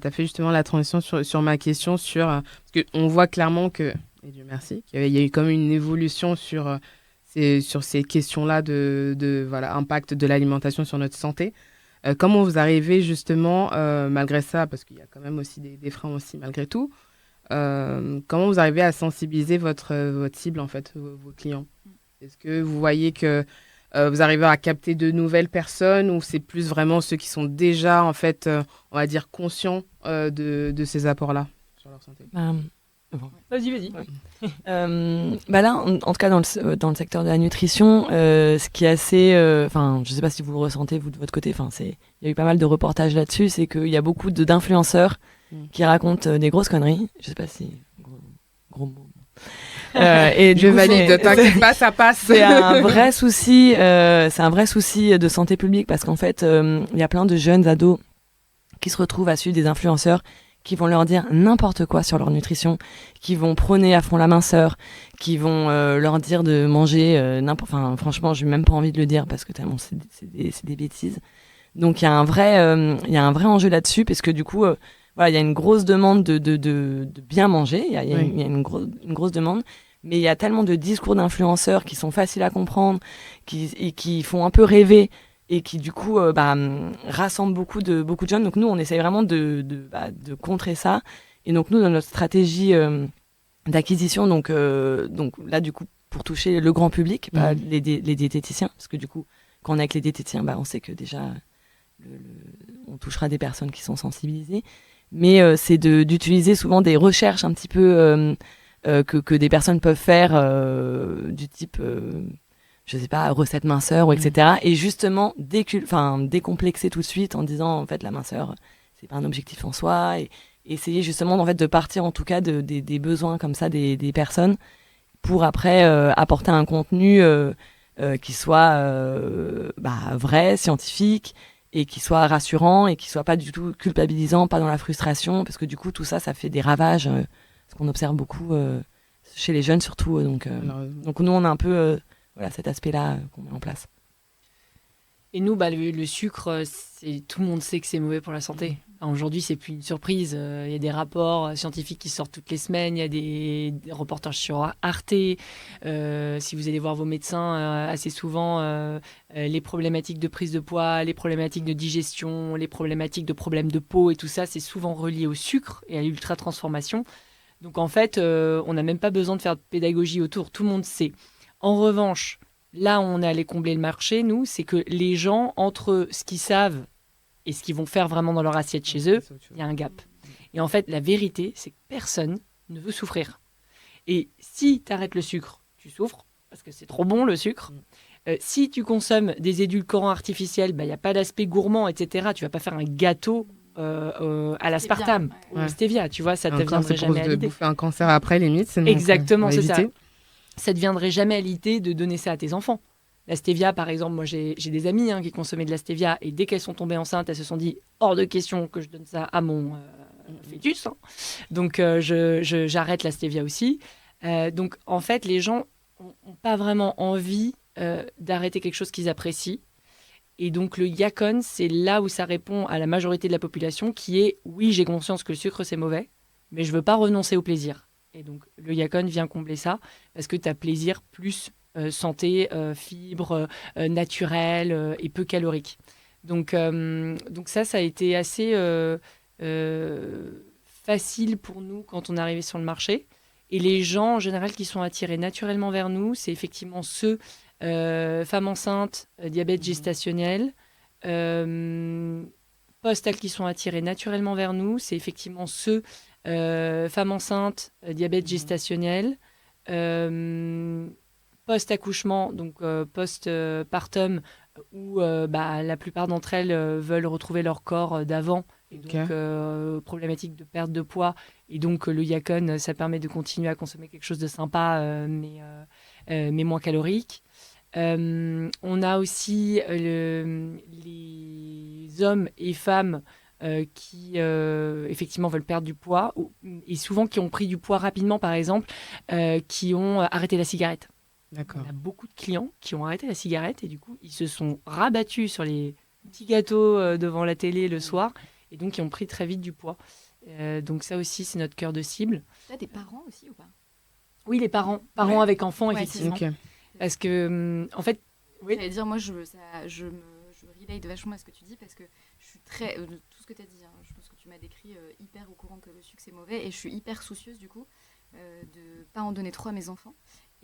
Tu as fait justement la transition sur ma question parce qu'on voit clairement que, et Dieu merci, qu'il y a eu comme une évolution sur sur ces questions-là de voilà, impact de l'alimentation sur notre santé. Comment vous arrivez justement, malgré ça, parce qu'il y a quand même aussi des freins aussi malgré tout, comment vous arrivez à sensibiliser votre cible, en fait, vos clients? Est-ce que vous voyez que vous arrivez à capter de nouvelles personnes ou c'est plus vraiment ceux qui sont déjà, en fait, on va dire, conscients de ces apports-là sur leur santé? Vas-y. Là, en tout cas, dans le secteur de la nutrition, ce qui est assez... je ne sais pas si vous le ressentez, vous, de votre côté, il y a eu pas mal de reportages là-dessus, c'est qu'il y a beaucoup d'influenceurs qui racontent des grosses conneries. Je ne sais pas si... Gros mot. Et je valide, t'inquiète pas, ça passe. C'est un vrai souci, de santé publique parce qu'en fait, il y a plein de jeunes ados qui se retrouvent à suivre des influenceurs qui vont leur dire n'importe quoi sur leur nutrition, qui vont prôner à fond la minceur, qui vont leur dire de manger n'importe... Enfin, franchement, j'ai même pas envie de le dire parce que tellement c'est des bêtises. Donc, il y a un vrai enjeu là-dessus parce que du coup, il y a une grosse demande de bien manger. Il y a une grosse demande. Mais il y a tellement de discours d'influenceurs qui sont faciles à comprendre, qui font un peu rêver et qui du coup rassemblent beaucoup de jeunes. Donc nous, on essaye vraiment de contrer ça. Et donc nous, dans notre stratégie d'acquisition, donc là du coup, pour toucher le grand public, pas les diététiciens, parce que du coup, quand on est avec les diététiciens, on sait que déjà, on touchera des personnes qui sont sensibilisées. Mais c'est d'utiliser souvent des recherches un petit peu... que des personnes peuvent faire du type, je sais pas, recette minceur, etc. Et justement, décomplexer tout de suite en disant, en fait, la minceur, c'est pas un objectif en soi. Et essayer justement, en fait, de partir en tout cas des besoins comme ça des personnes pour après apporter un contenu qui soit vrai, scientifique, et qui soit rassurant, et qui soit pas du tout culpabilisant, pas dans la frustration, parce que du coup, tout ça, ça fait des ravages... ce qu'on observe beaucoup chez les jeunes surtout. Donc nous, on a un peu cet aspect-là qu'on met en place. Et nous, le sucre, tout le monde sait que c'est mauvais pour la santé. Aujourd'hui, c'est plus une surprise. Il y a des rapports scientifiques qui sortent toutes les semaines. Il y a des reportages sur Arte. Si vous allez voir vos médecins, assez souvent, les problématiques de prise de poids, les problématiques de digestion, les problématiques de problèmes de peau et tout ça, c'est souvent relié au sucre et à l'ultra-transformation. Donc en fait, on n'a même pas besoin de faire de pédagogie autour, tout le monde sait. En revanche, là où on est allé combler le marché, nous, c'est que les gens, entre ce qu'ils savent et ce qu'ils vont faire vraiment dans leur assiette chez eux, il y a un gap. Et en fait, la vérité, c'est que personne ne veut souffrir. Et si tu arrêtes le sucre, tu souffres, parce que c'est trop bon le sucre. Si tu consommes des édulcorants artificiels, il n'y a pas d'aspect gourmand, etc. Tu ne vas pas faire un gâteau à l'aspartame ou au stevia, tu vois, ça ne te viendrait jamais à l'idée. De bouffer un cancer après, limite. Exactement, c'est ça. Ça ne te viendrait jamais à l'idée de donner ça à tes enfants. La stevia, par exemple, moi j'ai des amis qui consommaient de la stevia et dès qu'elles sont tombées enceintes, elles se sont dit hors de question que je donne ça à mon fœtus. Donc j'arrête la stevia aussi. Donc en fait, les gens n'ont pas vraiment envie d'arrêter quelque chose qu'ils apprécient. Et donc le Yacon, c'est là où ça répond à la majorité de la population qui est oui, j'ai conscience que le sucre c'est mauvais, mais je veux pas renoncer au plaisir. Et donc le Yacon vient combler ça parce que tu as plaisir plus santé, fibres, naturel et peu calorique. Donc ça a été assez facile pour nous quand on est arrivé sur le marché. Et les gens en général qui sont attirés naturellement vers nous, c'est effectivement ceux femmes enceintes, diabète gestationnel, postales qui sont attirées naturellement vers nous, c'est effectivement ceux femmes enceintes, diabète gestationnel, post-accouchement, donc post-partum, où la plupart d'entre elles veulent retrouver leur corps d'avant, et donc problématique de perte de poids, et donc le Yacon, ça permet de continuer à consommer quelque chose de sympa, mais moins calorique. On a aussi les hommes et femmes qui effectivement veulent perdre du poids et souvent qui ont pris du poids rapidement, par exemple, qui ont arrêté la cigarette. D'accord. On a beaucoup de clients qui ont arrêté la cigarette et du coup, ils se sont rabattus sur les petits gâteaux devant la télé le soir et donc ils ont pris très vite du poids. Donc ça aussi, c'est notre cœur de cible. Tu as des parents aussi ou pas? Oui, les parents avec enfants, effectivement. Okay. Parce que, en fait, oui. J'allais dire, moi, je relate vachement à ce que tu dis parce que je suis très. Tout ce que tu as dit, hein, je pense que tu m'as décrit hyper au courant que le sucre c'est mauvais et je suis hyper soucieuse du coup de pas en donner trop à mes enfants.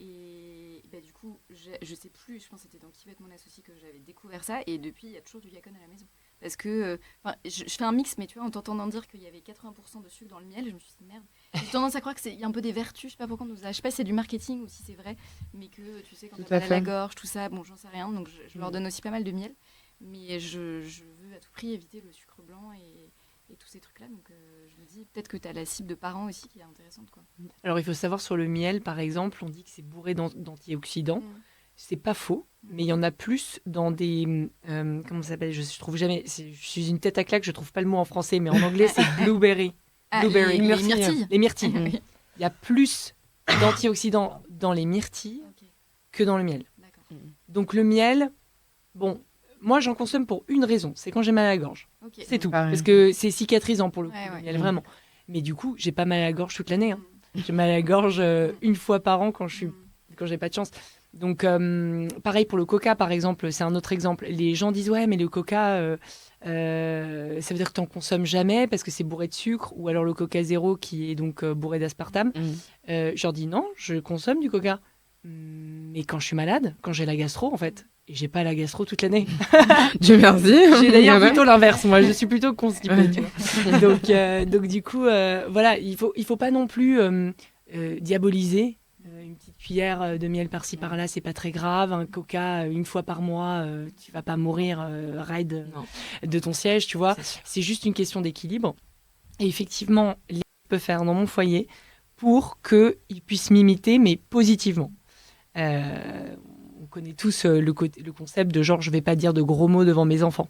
Et bah, du coup, je sais plus, je pense que c'était dans Qui va être mon associé que j'avais découvert ça et depuis, il y a toujours du Yakon à la maison. Parce que je fais un mix, mais tu vois, en t'entendant dire qu'il y avait 80% de sucre dans le miel, je me suis dit merde. J'ai tendance à croire qu'il y a un peu des vertus, je sais pas pourquoi on nous a. Je sais pas si c'est du marketing ou si c'est vrai, mais que tu sais, quand Tout t'as à mal à fait. la gorge, tout ça, bon, j'en sais rien, donc je leur donne aussi pas mal de miel. Mais je veux à tout prix éviter le sucre blanc et tous ces trucs-là. Donc je me dis peut-être que tu as la cible de parents aussi qui est intéressante, quoi. Alors, il faut savoir sur le miel, par exemple, on dit que c'est bourré d'antioxydants. C'est pas faux, mais il y en a plus dans des... comment ça s'appelle ? Je trouve jamais... Je suis une tête à claque, je trouve pas le mot en français, mais en anglais, c'est blueberry. Les myrtilles. Les myrtilles. Oui. Il y a plus d'antioxydants dans les myrtilles Ok, que dans le miel. d'accord. Donc le miel, bon, moi j'en consomme pour une raison, c'est quand j'ai mal à la gorge. Ok. C'est tout, Pareil. parce que c'est cicatrisant pour le coup, Ouais, le ouais. miel, vraiment. Mais du coup, j'ai pas mal à la gorge toute l'année. Hein. J'ai mal à la gorge une fois par an quand j'ai pas de chance. Donc, pareil pour le coca, par exemple, c'est un autre exemple. Les gens disent, ouais, mais le coca, ça veut dire que tu n'en consommes jamais parce que c'est bourré de sucre, ou alors le coca zéro qui est donc bourré d'aspartame. Je leur dis, non, je consomme du coca. Mais quand je suis malade, quand j'ai la gastro, en fait, et j'ai pas la gastro toute l'année. Dieu merci. J'ai d'ailleurs Ouais. plutôt l'inverse, moi, je suis plutôt constipée, tu vois. Donc du coup, voilà, il faut pas non plus diaboliser. Une petite cuillère de miel par-ci par-là, c'est pas très grave. Un coca une fois par mois, tu vas pas mourir raide de ton siège, tu vois. C'est juste une question d'équilibre. Et effectivement, les peut faire dans mon foyer pour qu'ils puissent m'imiter, mais positivement. On connaît tous le concept de genre, je vais pas dire de gros mots devant mes enfants.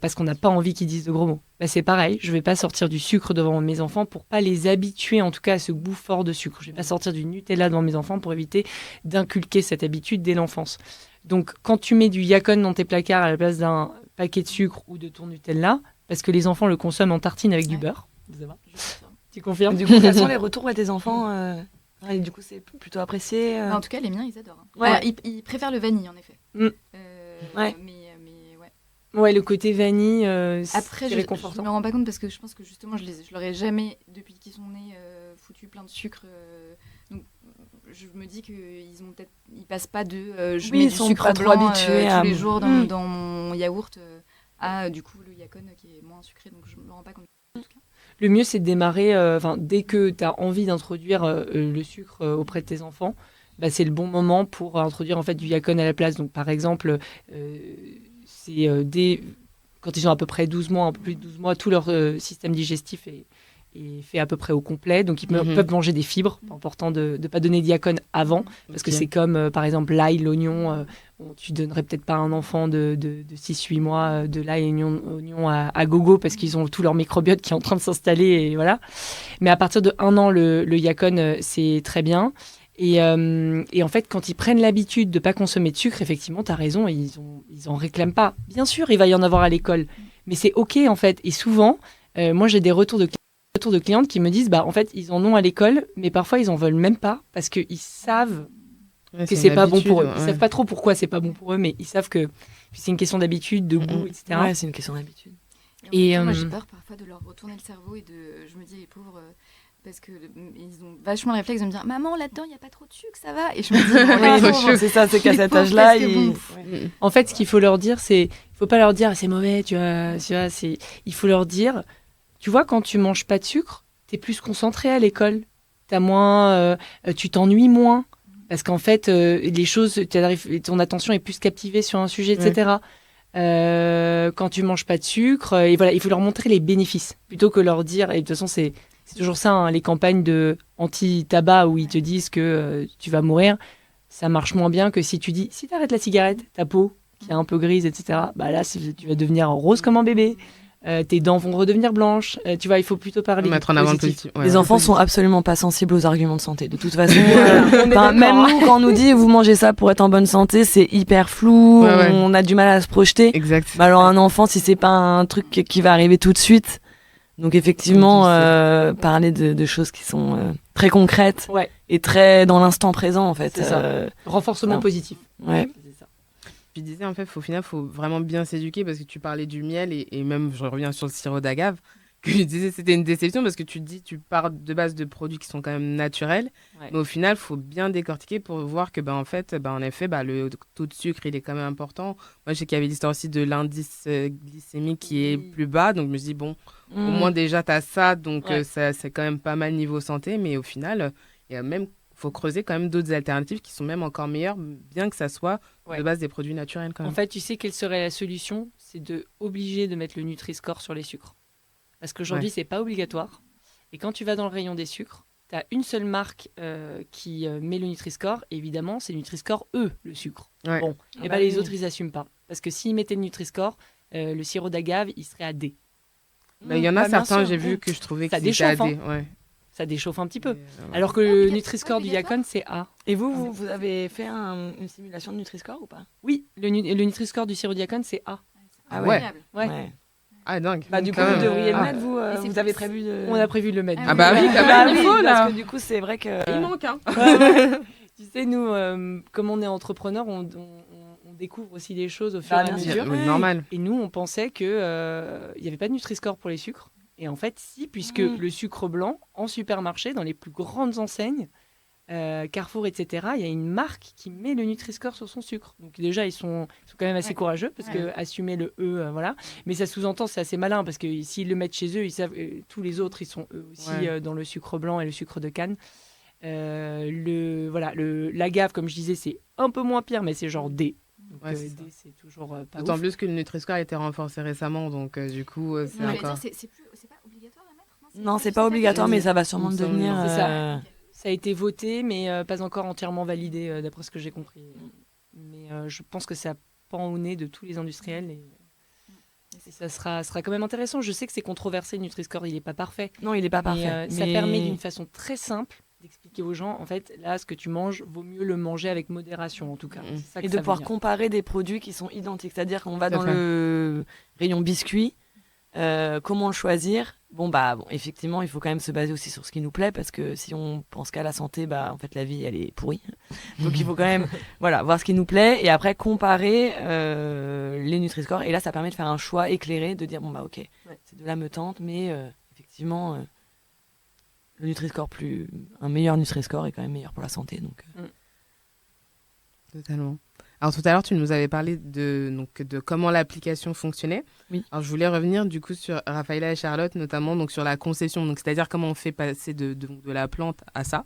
Parce qu'on n'a pas envie qu'ils disent de gros mots. Bah, c'est pareil, je ne vais pas sortir du sucre devant mes enfants pour pas les habituer en tout cas à ce goût fort de sucre. Je ne vais pas sortir du Nutella devant mes enfants pour éviter d'inculquer cette habitude dès l'enfance. Donc quand tu mets du Yakon dans tes placards à la place d'un paquet de sucre ou de ton Nutella, parce que les enfants le consomment en tartine avec du beurre, tu confirmes ? Du coup, quels sont les retours à tes enfants et du coup, c'est plutôt apprécié En tout cas, les miens, ils adorent. Hein. Ouais. Alors, ils préfèrent le vanille, en effet. Ouais. Mais ouais. Ouais, le côté vanille, Après, c'est je réconfortant. me rends pas compte parce que je pense que justement, je leur ai jamais, depuis qu'ils sont nés, foutu plein de sucre. Donc, je me dis ils passent pas de je Oui, mets ils du sont sucre pas trop blanc habitués tous à- les jours dans mon yaourt à du coup le Yakon qui est moins sucré. Donc, je me rends pas compte. En tout cas. Le mieux, c'est de démarrer, dès que tu as envie d'introduire le sucre auprès de tes enfants, bah, c'est le bon moment pour introduire en fait, du Yakon à la place. Donc, par exemple, c'est quand ils ont à peu près 12 mois, un peu plus de 12 mois, tout leur système digestif est fait à peu près au complet. Donc, ils peuvent manger des fibres. C'est important de ne pas donner de Yakon avant, parce que c'est comme, par exemple, l'ail, l'oignon. Tu donnerais peut-être pas à un enfant de 6-8 mois de l'ail et oignon à gogo parce qu'ils ont tout leur microbiote qui est en train de s'installer. Et voilà. Mais à partir de 1 an, le Yakon, c'est très bien. Et en fait, quand ils prennent l'habitude de ne pas consommer de sucre, effectivement, tu as raison, ils en réclament pas. Bien sûr, il va y en avoir à l'école, mais c'est OK, en fait. Et souvent, moi, j'ai des retours de clientes qui me disent, bah, en fait, ils en ont à l'école, mais parfois, ils en veulent même pas parce qu'ils savent que c'est pas bon pour eux. Ils savent pas trop pourquoi c'est pas bon pour eux, mais ils savent que c'est une question d'habitude, de goût, etc. Ouais, c'est une question d'habitude. Et moi, j'ai peur parfois de leur retourner le cerveau et je me dis, les pauvres, parce qu'ils ont vachement le réflexe de me dire, maman, là-dedans, il n'y a pas trop de sucre, ça va. Et je me dis, Oui, les pauvres, c'est ça, c'est qu'à les cet pauvres, âge-là, parce que ils... bon, En fait, ce qu'il faut leur dire, il faut pas leur dire c'est mauvais, tu vois, il faut leur dire, tu vois, quand tu manges pas de sucre, tu es plus concentré à l'école, tu t'ennuies moins, parce qu'en fait, les choses, ton attention est plus captivée sur un sujet, etc. Quand tu manges pas de sucre, et voilà, il faut leur montrer les bénéfices, plutôt que leur dire, et de toute façon, c'est toujours ça, hein, les campagnes de anti-tabac où ils te disent que tu vas mourir, ça marche moins bien que si tu dis, si tu arrêtes la cigarette, ta peau, qui est un peu grise, etc., bah là, tu vas devenir rose comme un bébé. Tes dents vont redevenir blanches. Tu vois, il faut plutôt parler mettre en avant le positif. positif. Les enfants sont absolument pas sensibles aux arguments de santé. De toute façon, même nous, quand on nous dit vous mangez ça pour être en bonne santé, c'est hyper flou. Ouais. On a du mal à se projeter. Exact. Bah alors un enfant, si c'est pas un truc qui va arriver tout de suite, donc effectivement, parler de choses qui sont très concrète Ouais, et très dans l'instant présent en fait. C'est ça. renforcement ça. positif. Ouais. C'est ça. Tu disais, en fait, au final, il faut vraiment bien s'éduquer parce que tu parlais du miel et même, je reviens sur le sirop d'agave, que je disais c'était une déception parce que tu te dis, tu pars de base de produits qui sont quand même naturels, Ouais. mais au final, il faut bien décortiquer pour voir que, en fait, en effet, le taux de sucre, il est quand même important. Moi, je sais qu'il y avait l'histoire aussi de l'indice glycémique qui est Oui. plus bas, donc je me dis, bon, au moins déjà, tu as ça, donc Ouais. ça, c'est quand même pas mal niveau santé, mais au final, il y a même, faut creuser quand même d'autres alternatives qui sont même encore meilleures, bien que ça soit Ouais. de base des produits naturels quand En même. fait, tu sais quelle serait la solution? C'est de obliger de mettre le Nutri-Score sur les sucres. Parce qu'aujourd'hui, c'est pas obligatoire. Et quand tu vas dans le rayon des sucres, tu as une seule marque qui met le Nutri-Score. Et évidemment, c'est Nutri-Score E, le sucre. Ouais. Bon, Ah et bah les oui. autres, ils n'assument pas. Parce que s'ils mettaient le Nutri-Score, le sirop d'agave, il serait à D. Il y en a Bah, bien certains, sûr. j'ai vu que je trouvais que Ça c'était déchauffe, AD. Ouais. Ça déchauffe un petit peu. Mais, Alors que C'est pas le obligatoire. Nutri-Score du Yacon, c'est A. Et vous avez fait une simulation de Nutri-Score ou pas? Oui, le Nutri-Score du sirop du Yacon, c'est A. Ah ouais. incroyable. Ouais. Ah, dingue. Bah du coup, Quand vous même. devriez le Ah. mettre, vous. Et c'est Vous avez plus- prévu de. On a prévu de le mettre. Ah Ah bah oui, quand même, il faut, là. Parce que du coup, c'est vrai que. Il manque, hein. Tu sais, nous, comme on est entrepreneur, on découvre aussi des choses au fur Bah, et à bien sûr. mesure. Oui, normal. Et nous, on pensait qu'il n'y avait pas de Nutri-Score pour les sucres. Et en fait, si, puisque le sucre blanc, en supermarché, dans les plus grandes enseignes, Carrefour, etc., il y a une marque qui met le Nutri-Score sur son sucre. Donc déjà, ils sont quand même assez Ouais. courageux, parce que assumer le E, voilà. Mais ça sous-entend, c'est assez malin, parce que s'ils le mettent chez eux, ils savent, tous les autres, ils sont eux aussi Ouais. dans le sucre blanc et le sucre de canne. L'agave, comme je disais, c'est un peu moins pire, mais c'est genre D. Donc, Ouais, c'est D, c'est toujours pas D'autant ouf. plus que le Nutri-Score a été renforcé récemment, donc du coup, c'est J'allais encore. dire, c'est pas obligatoire à mettre. Non, c'est pas obligatoire, mais ça va sûrement Il me le devenir. semble, c'est ça. euh, Ça a été voté, mais pas encore entièrement validé, d'après ce que j'ai compris. Mais je pense que ça pend au nez de tous les industriels. Et ça sera quand même intéressant. Je sais que c'est controversé, le Nutri-Score, il n'est pas parfait. Non, il est pas Mais, parfait. ça mais- permet d'une façon très simple d'expliquer aux gens, en fait, là, ce que tu manges, vaut mieux le manger avec modération, en tout cas. C'est ça que Et ça de veut pouvoir dire. comparer des produits qui sont identiques. C'est-à-dire qu'on va Tout à dans fait. le rayon biscuits, comment le choisir? Bon, effectivement, il faut quand même se baser aussi sur ce qui nous plaît, parce que si on pense qu'à la santé, en fait, la vie, elle est pourrie. Donc, il faut quand même voir ce qui nous plaît et après comparer les Nutri-Score. Et là, ça permet de faire un choix éclairé, de dire, ok, c'est de la me tente, mais effectivement, le Nutri-Score un meilleur Nutri-Score est quand même meilleur pour la santé. Donc, Totalement. Alors tout à l'heure, tu nous avais parlé de comment l'application fonctionnait. Oui. Alors je voulais revenir du coup sur Raphaëlla et Charlotte, notamment donc sur la conception, donc c'est-à-dire comment on fait passer de la plante à ça.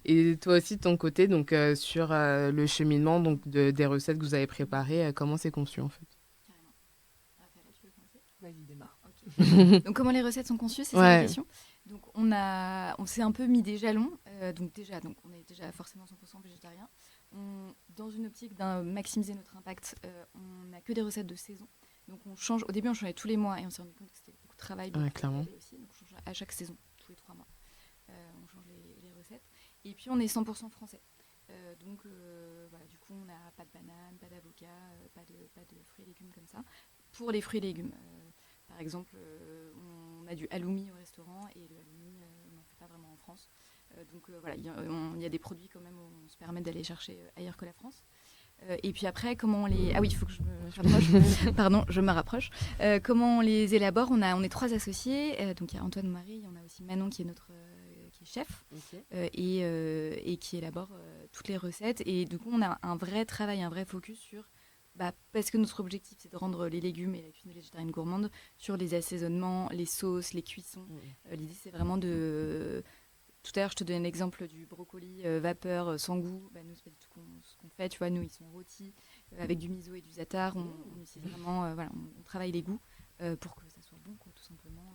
Et toi aussi de ton côté, donc sur le cheminement donc des recettes que vous avez préparées, comment c'est conçu en fait. Raphaël, tu veux commencer? Vas-y, démarre. Donc comment les recettes sont conçues, c'est Ouais. ça la question. Donc on s'est un peu mis des jalons. Donc on est déjà forcément 100% végétarien. Dans une optique d'un maximiser notre impact, on n'a que des recettes de saison. Donc on change. Au début, on changeait tous les mois et on s'est rendu compte que c'était beaucoup de travail. Ouais, clairement. Aussi, donc on change à chaque saison, tous les 3 mois. On change les recettes. Et puis on est 100% français. Donc du coup, on n'a pas de bananes, pas d'avocat, pas de fruits et légumes comme ça. Pour les fruits et légumes, par exemple, on a du halloumi au restaurant et le halloumi, on n'en fait pas vraiment en France. Il y a des produits quand même où on se permet d'aller chercher ailleurs que la France. Et puis après, comment on les... Ah oui, il faut que je me rapproche. Pardon, je me rapproche. Comment on les élabore? On est 3 associés. Donc il y a Antoine Marie, on a aussi Manon qui est qui est chef et qui élabore toutes les recettes. Et du coup, on a un vrai travail, un vrai focus sur... parce que notre objectif, c'est de rendre les légumes et la cuisine végétarienne gourmande sur les assaisonnements, les sauces, les cuissons. L'idée, c'est vraiment de... Tout à l'heure, je te donnais l'exemple du brocoli vapeur sans goût. Nous, c'est pas du tout ce qu'on fait. Tu vois, nous, ils sont rôtis avec du miso et du za'atar. On utilise vraiment, on travaille les goûts pour que ça soit bon, quoi, tout simplement.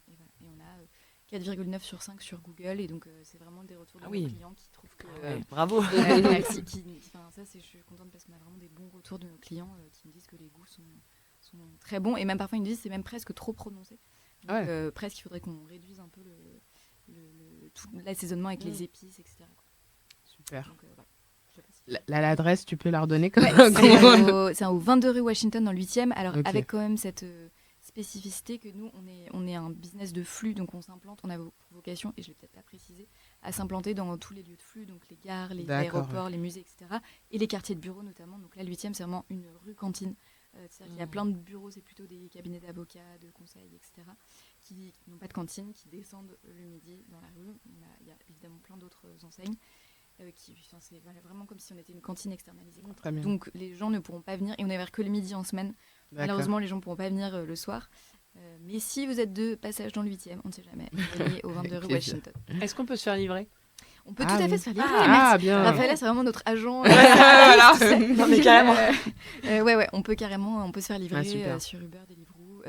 Et on a 4,9 sur 5 sur Google. Et donc, c'est vraiment des retours de nos clients qui trouvent que... bravo. Merci. Je suis contente parce qu'on a vraiment des bons retours de nos clients qui me disent que les goûts sont très bons. Et même parfois, ils me disent que c'est même presque trop prononcé. Donc, presque, il faudrait qu'on réduise un peu tout l'assaisonnement avec les épices, etc. quoi. Super. Donc, je sais pas si- L'adresse, tu peux la redonner Ouais, c'est au 22 rue Washington dans le 8e. Alors Ok. avec quand même cette spécificité que nous, on est un business de flux, donc on s'implante, on a pour vocation, et je vais peut-être pas préciser, à s'implanter dans tous les lieux de flux, donc les gares, les aéroports, les musées, etc. Et les quartiers de bureaux notamment. Donc là, le 8e, c'est vraiment une rue cantine. C'est-à-dire qu'il y a plein de bureaux, c'est plutôt des cabinets d'avocats, de conseils, etc., qui n'ont pas de cantine, qui descendent le midi dans la rue. Il y a évidemment plein d'autres enseignes. C'est vraiment comme si on était une cantine externalisée. Très bien. Donc les gens ne pourront pas venir, et on est ouvert que le midi en semaine. Malheureusement, les gens ne pourront pas venir le soir. Mais si vous êtes de passage dans le 8e, on ne sait jamais, venez au 22 rue Washington. Est-ce qu'on peut se faire livrer? On peut tout à fait se faire livrer. Ah, bien. Raphaël, c'est vraiment notre agent. Voilà. Non, mais carrément. On peut se faire livrer sur Uber, Deliveroo,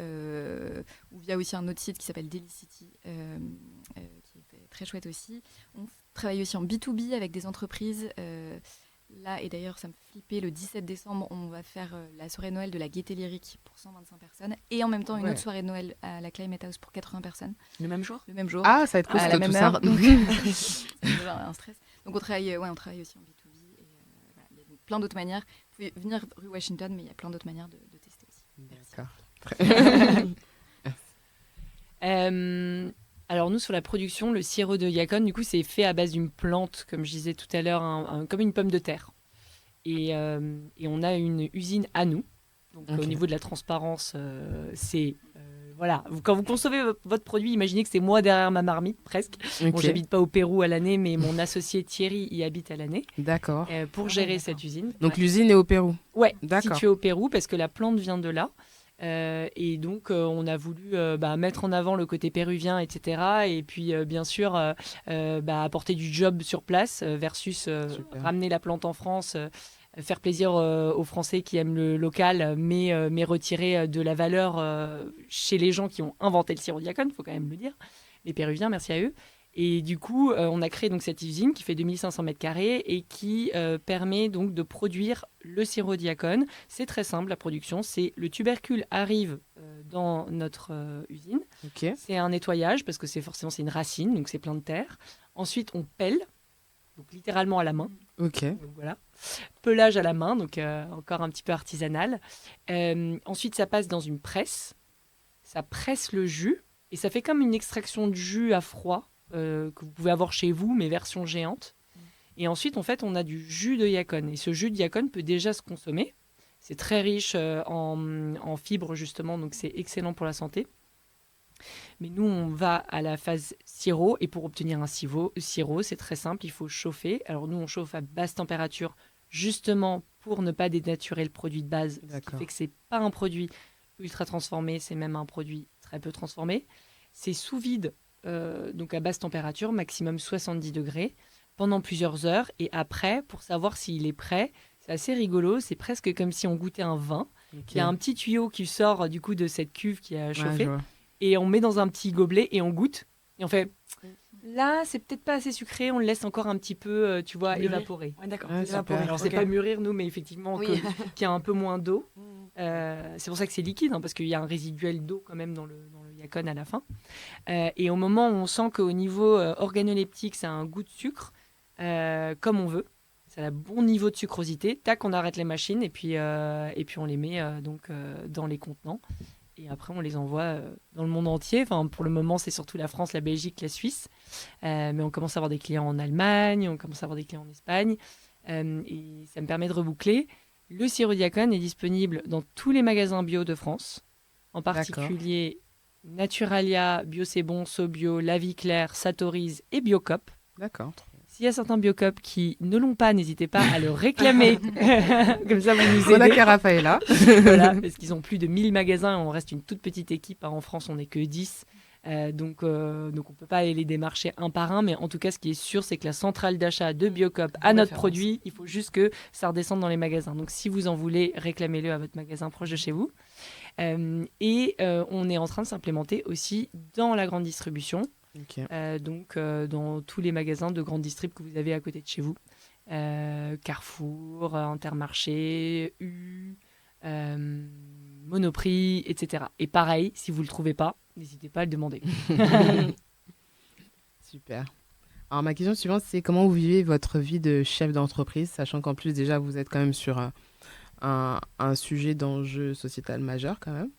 ou via aussi un autre site qui s'appelle Delicity, qui est très chouette aussi. On travaille aussi en B2B avec des entreprises. Là, et d'ailleurs, ça me fait flipper, le 17 décembre, on va faire la soirée Noël de la Gaieté Lyrique pour 125 personnes, et en même temps une autre soirée Noël à la Climate House pour 80 personnes. Le même jour? Le même jour. Ah, ça va être cool, à la même tout heure. ça. Donc, c'est déjà un stress. Donc on travaille aussi en B2B. Et, voilà, il y a donc plein d'autres manières. Vous pouvez venir rue Washington, mais il y a plein d'autres manières de tester aussi. D'accord. Alors nous, sur la production, le sirop de Yacon, du coup, c'est fait à base d'une plante, comme je disais tout à l'heure, comme une pomme de terre. Et on a une usine à nous. Donc au niveau de la transparence, c'est... voilà, quand vous concevez votre produit, imaginez que c'est moi derrière ma marmite, presque. Bon, j'habite pas au Pérou à l'année, mais mon associé Thierry y habite à l'année. D'accord. Pour gérer cette usine. Donc l'usine est au Pérou. Ouais, d'accord. Située au Pérou, parce que la plante vient de là. Et donc, on a voulu mettre en avant le côté péruvien, etc. Et puis, bien sûr, apporter du job sur place versus ramener la plante en France, faire plaisir aux Français qui aiment le local, mais retirer de la valeur chez les gens qui ont inventé le sirop de Yacon, il faut quand même le dire. Les Péruviens, merci à eux. Et du coup, on a créé donc cette usine qui fait 2500 m² et qui permet donc de produire le sirop de Yacon. C'est très simple, la production. C'est le tubercule arrive dans notre usine. C'est un nettoyage parce que c'est une racine, donc c'est plein de terre. Ensuite, on pèle, donc littéralement à la main. Donc, voilà. Pelage à la main, donc encore un petit peu artisanal. Ensuite, ça passe dans une presse. Ça presse le jus et ça fait comme une extraction de jus à froid. Que vous pouvez avoir chez vous, mais version géante. Et ensuite, en fait, on a du jus de Yacon. Et ce jus de Yacon peut déjà se consommer. C'est très riche en fibres, justement, donc c'est excellent pour la santé. Mais nous, on va à la phase sirop. Et pour obtenir un sirop, c'est très simple, il faut chauffer. Alors nous, on chauffe à basse température, justement pour ne pas dénaturer le produit de base. Ce qui fait que ce n'est pas un produit ultra transformé, c'est même un produit très peu transformé. C'est sous vide. Donc à basse température, maximum 70 degrés, pendant plusieurs heures. Et après, pour savoir s'il est prêt, c'est assez rigolo. C'est presque comme si on goûtait un vin. Il y a un petit tuyau qui sort du coup de cette cuve qui a chauffé. Et on met dans un petit gobelet et on goûte. Et on fait, là, c'est peut-être pas assez sucré. On le laisse encore un petit peu, évaporer. Ouais, d'accord. Alors, c'est pas mûrir, nous, mais effectivement, qu'il y a un peu moins d'eau. C'est pour ça que c'est liquide, parce qu'il y a un résiduel d'eau quand même dans le Yacon à la fin. Et au moment où on sent qu'au niveau organoleptique, ça a un goût de sucre, comme on veut, ça a un bon niveau de sucrosité, tac, on arrête les machines et puis on les met dans les contenants. Et après, on les envoie dans le monde entier. Enfin, pour le moment, c'est surtout la France, la Belgique, la Suisse. Mais on commence à avoir des clients en Allemagne, on commence à avoir des clients en Espagne. Et ça me permet de reboucler. Le sirop de Yacon est disponible dans tous les magasins bio de France, en particulier Naturalia, Bio C'est Bon, Sobio, La Vie Claire, Satoriz et Biocop. D'accord. S'il y a certains Biocop qui ne l'ont pas, n'hésitez pas à le réclamer. Comme ça, vous nous aidez. Voilà Carafaela. Voilà, parce qu'ils ont plus de 1000 magasins. On reste une toute petite équipe. En France, on n'est que 10. Donc on ne peut pas aller les démarcher un par un. Mais en tout cas, ce qui est sûr, c'est que la centrale d'achat de Biocop a notre produit. Il faut juste que ça redescende dans les magasins. Donc si vous en voulez, réclamez-le à votre magasin proche de chez vous. On est en train de s'implémenter aussi dans la grande distribution. Dans tous les magasins de grande distrib que vous avez à côté de chez vous. Carrefour, Intermarché, U, Monoprix, etc. Et pareil, si vous ne le trouvez pas, n'hésitez pas à le demander. Super. Alors ma question suivante, c'est comment vous vivez votre vie de chef d'entreprise, sachant qu'en plus déjà vous êtes quand même sur un sujet d'enjeu sociétal majeur quand même.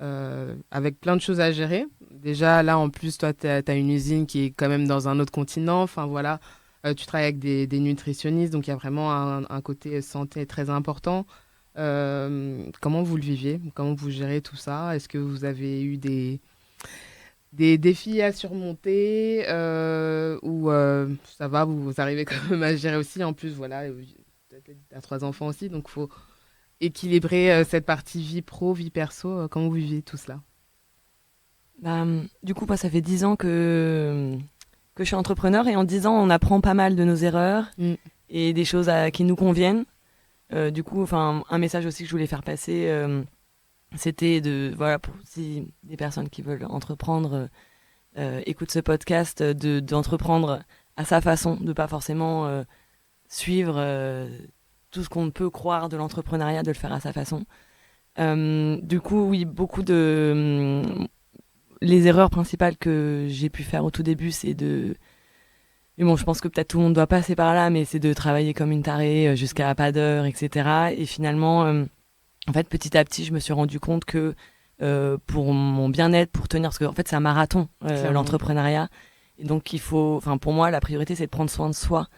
avec plein de choses à gérer. Déjà, là, en plus, toi, tu as une usine qui est quand même dans un autre continent. Enfin, voilà, tu travailles avec des nutritionnistes, donc il y a vraiment un côté santé très important. Comment vous le viviez? Comment vous gérez tout ça? Est-ce que vous avez eu des défis à surmonter ou ça va, vous arrivez quand même à gérer aussi? En plus, voilà, tu as 3 enfants aussi, donc il faut équilibrer cette partie vie pro, vie perso. Comment vous vivez tout cela? Du coup, moi, ça fait 10 ans que je suis entrepreneur et en 10 ans, on apprend pas mal de nos erreurs et des choses qui nous conviennent. Du coup, un message aussi que je voulais faire passer, c'était voilà, pour si des personnes qui veulent entreprendre écoutent ce podcast, d'entreprendre à sa façon, de pas forcément suivre tout ce qu'on peut croire de l'entrepreneuriat, de le faire à sa façon. Du coup, oui, beaucoup de... les erreurs principales que j'ai pu faire au tout début, c'est de... Mais bon, je pense que peut-être tout le monde doit passer par là, mais c'est de travailler comme une tarée jusqu'à pas d'heure, etc. Et finalement, en fait, petit à petit, je me suis rendu compte que pour mon bien-être, pour tenir... Parce qu'en fait, c'est un marathon, l'entrepreneuriat. Et donc, il faut... Enfin, pour moi, la priorité, c'est de prendre soin de soi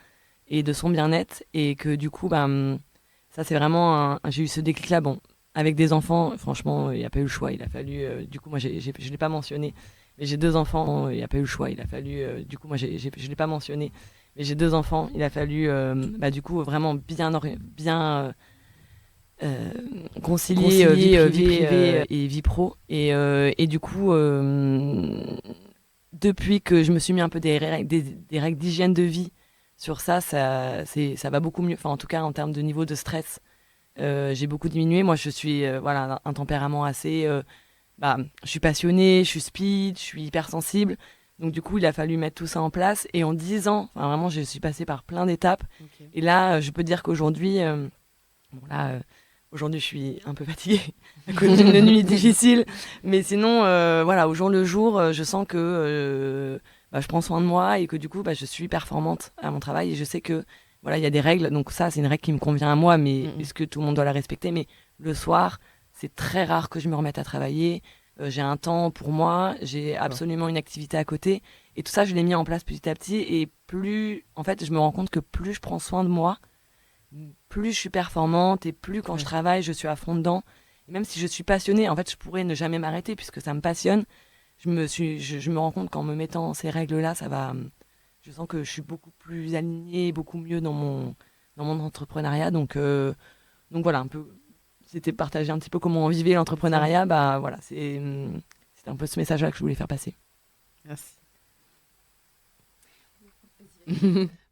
et de son bien-être. Et que du coup, ça, c'est vraiment... J'ai eu ce déclic-là. Bon, avec des enfants, franchement, il n'y a pas eu le choix. Il a fallu... du coup, moi, je ne l'ai pas mentionné. Mais j'ai 2 enfants, il n'y a pas eu le choix. Il a fallu... du coup, moi, je ne l'ai pas mentionné. Mais j'ai 2 enfants. Il a fallu, du coup, vraiment bien concilier vie privée et vie pro. Et du coup, depuis que je me suis mis un peu des règles d'hygiène de vie sur ça va beaucoup mieux. Enfin, en tout cas, en termes de niveau de stress, j'ai beaucoup diminué. Moi, je suis voilà, un tempérament assez... je suis passionnée, je suis speed, je suis hypersensible. Donc du coup, il a fallu mettre tout ça en place. Et en 10 ans, vraiment, je suis passée par plein d'étapes. Okay. Et là, je peux dire qu'aujourd'hui... aujourd'hui, je suis un peu fatiguée à cause d'une nuit difficile. Mais sinon, voilà, au jour le jour, je sens que je prends soin de moi et que du coup, je suis performante à mon travail. Et je sais que voilà, il y a des règles. Donc ça, c'est une règle qui me convient à moi, mais est-ce que tout le monde doit la respecter? Mais le soir, c'est très rare que je me remette à travailler. J'ai un temps pour moi, j'ai absolument une activité à côté. Et tout ça, je l'ai mis en place petit à petit. Et plus, en fait, je me rends compte que plus je prends soin de moi, plus je suis performante et plus quand je travaille, je suis à fond dedans. Et même si je suis passionnée, en fait, je pourrais ne jamais m'arrêter puisque ça me passionne. Je me rends compte qu'en me mettant ces règles-là, ça va... Je sens que je suis beaucoup plus alignée, beaucoup mieux dans mon entrepreneuriat. Donc voilà, un peu... C'était partager un petit peu comment on vivait l'entrepreneuriat. Voilà, c'est un peu ce message-là que je voulais faire passer. Merci.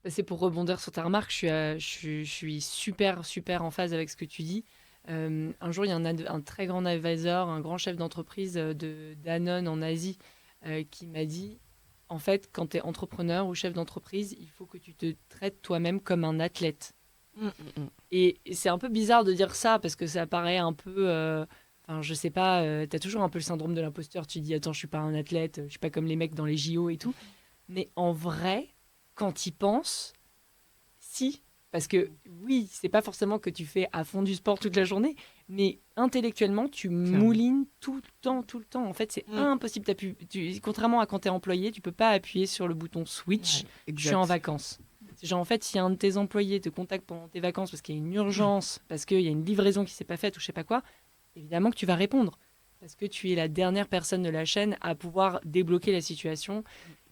C'est pour rebondir sur ta remarque, je suis super en phase avec ce que tu dis. Un jour, il y a un très grand advisor, un grand chef d'entreprise de Danone en Asie qui m'a dit, en fait, quand tu es entrepreneur ou chef d'entreprise, il faut que tu te traites toi-même comme un athlète. Et c'est un peu bizarre de dire ça parce que ça paraît un peu... je sais pas, tu as toujours un peu le syndrome de l'imposteur. Tu dis, attends, je suis pas un athlète, je suis pas comme les mecs dans les JO et tout. Mais en vrai... Quand y penses, si, parce que oui, c'est pas forcément que tu fais à fond du sport toute la journée, mais intellectuellement, tu moulines tout le temps. En fait, c'est impossible. Contrairement à quand tu es employé, tu peux pas appuyer sur le bouton switch. Je suis en vacances. Genre, en fait, si un de tes employés te contacte pendant tes vacances parce qu'il y a une urgence, parce qu'il y a une livraison qui s'est pas faite ou je sais pas quoi, évidemment que tu vas répondre. Parce que tu es la dernière personne de la chaîne à pouvoir débloquer la situation.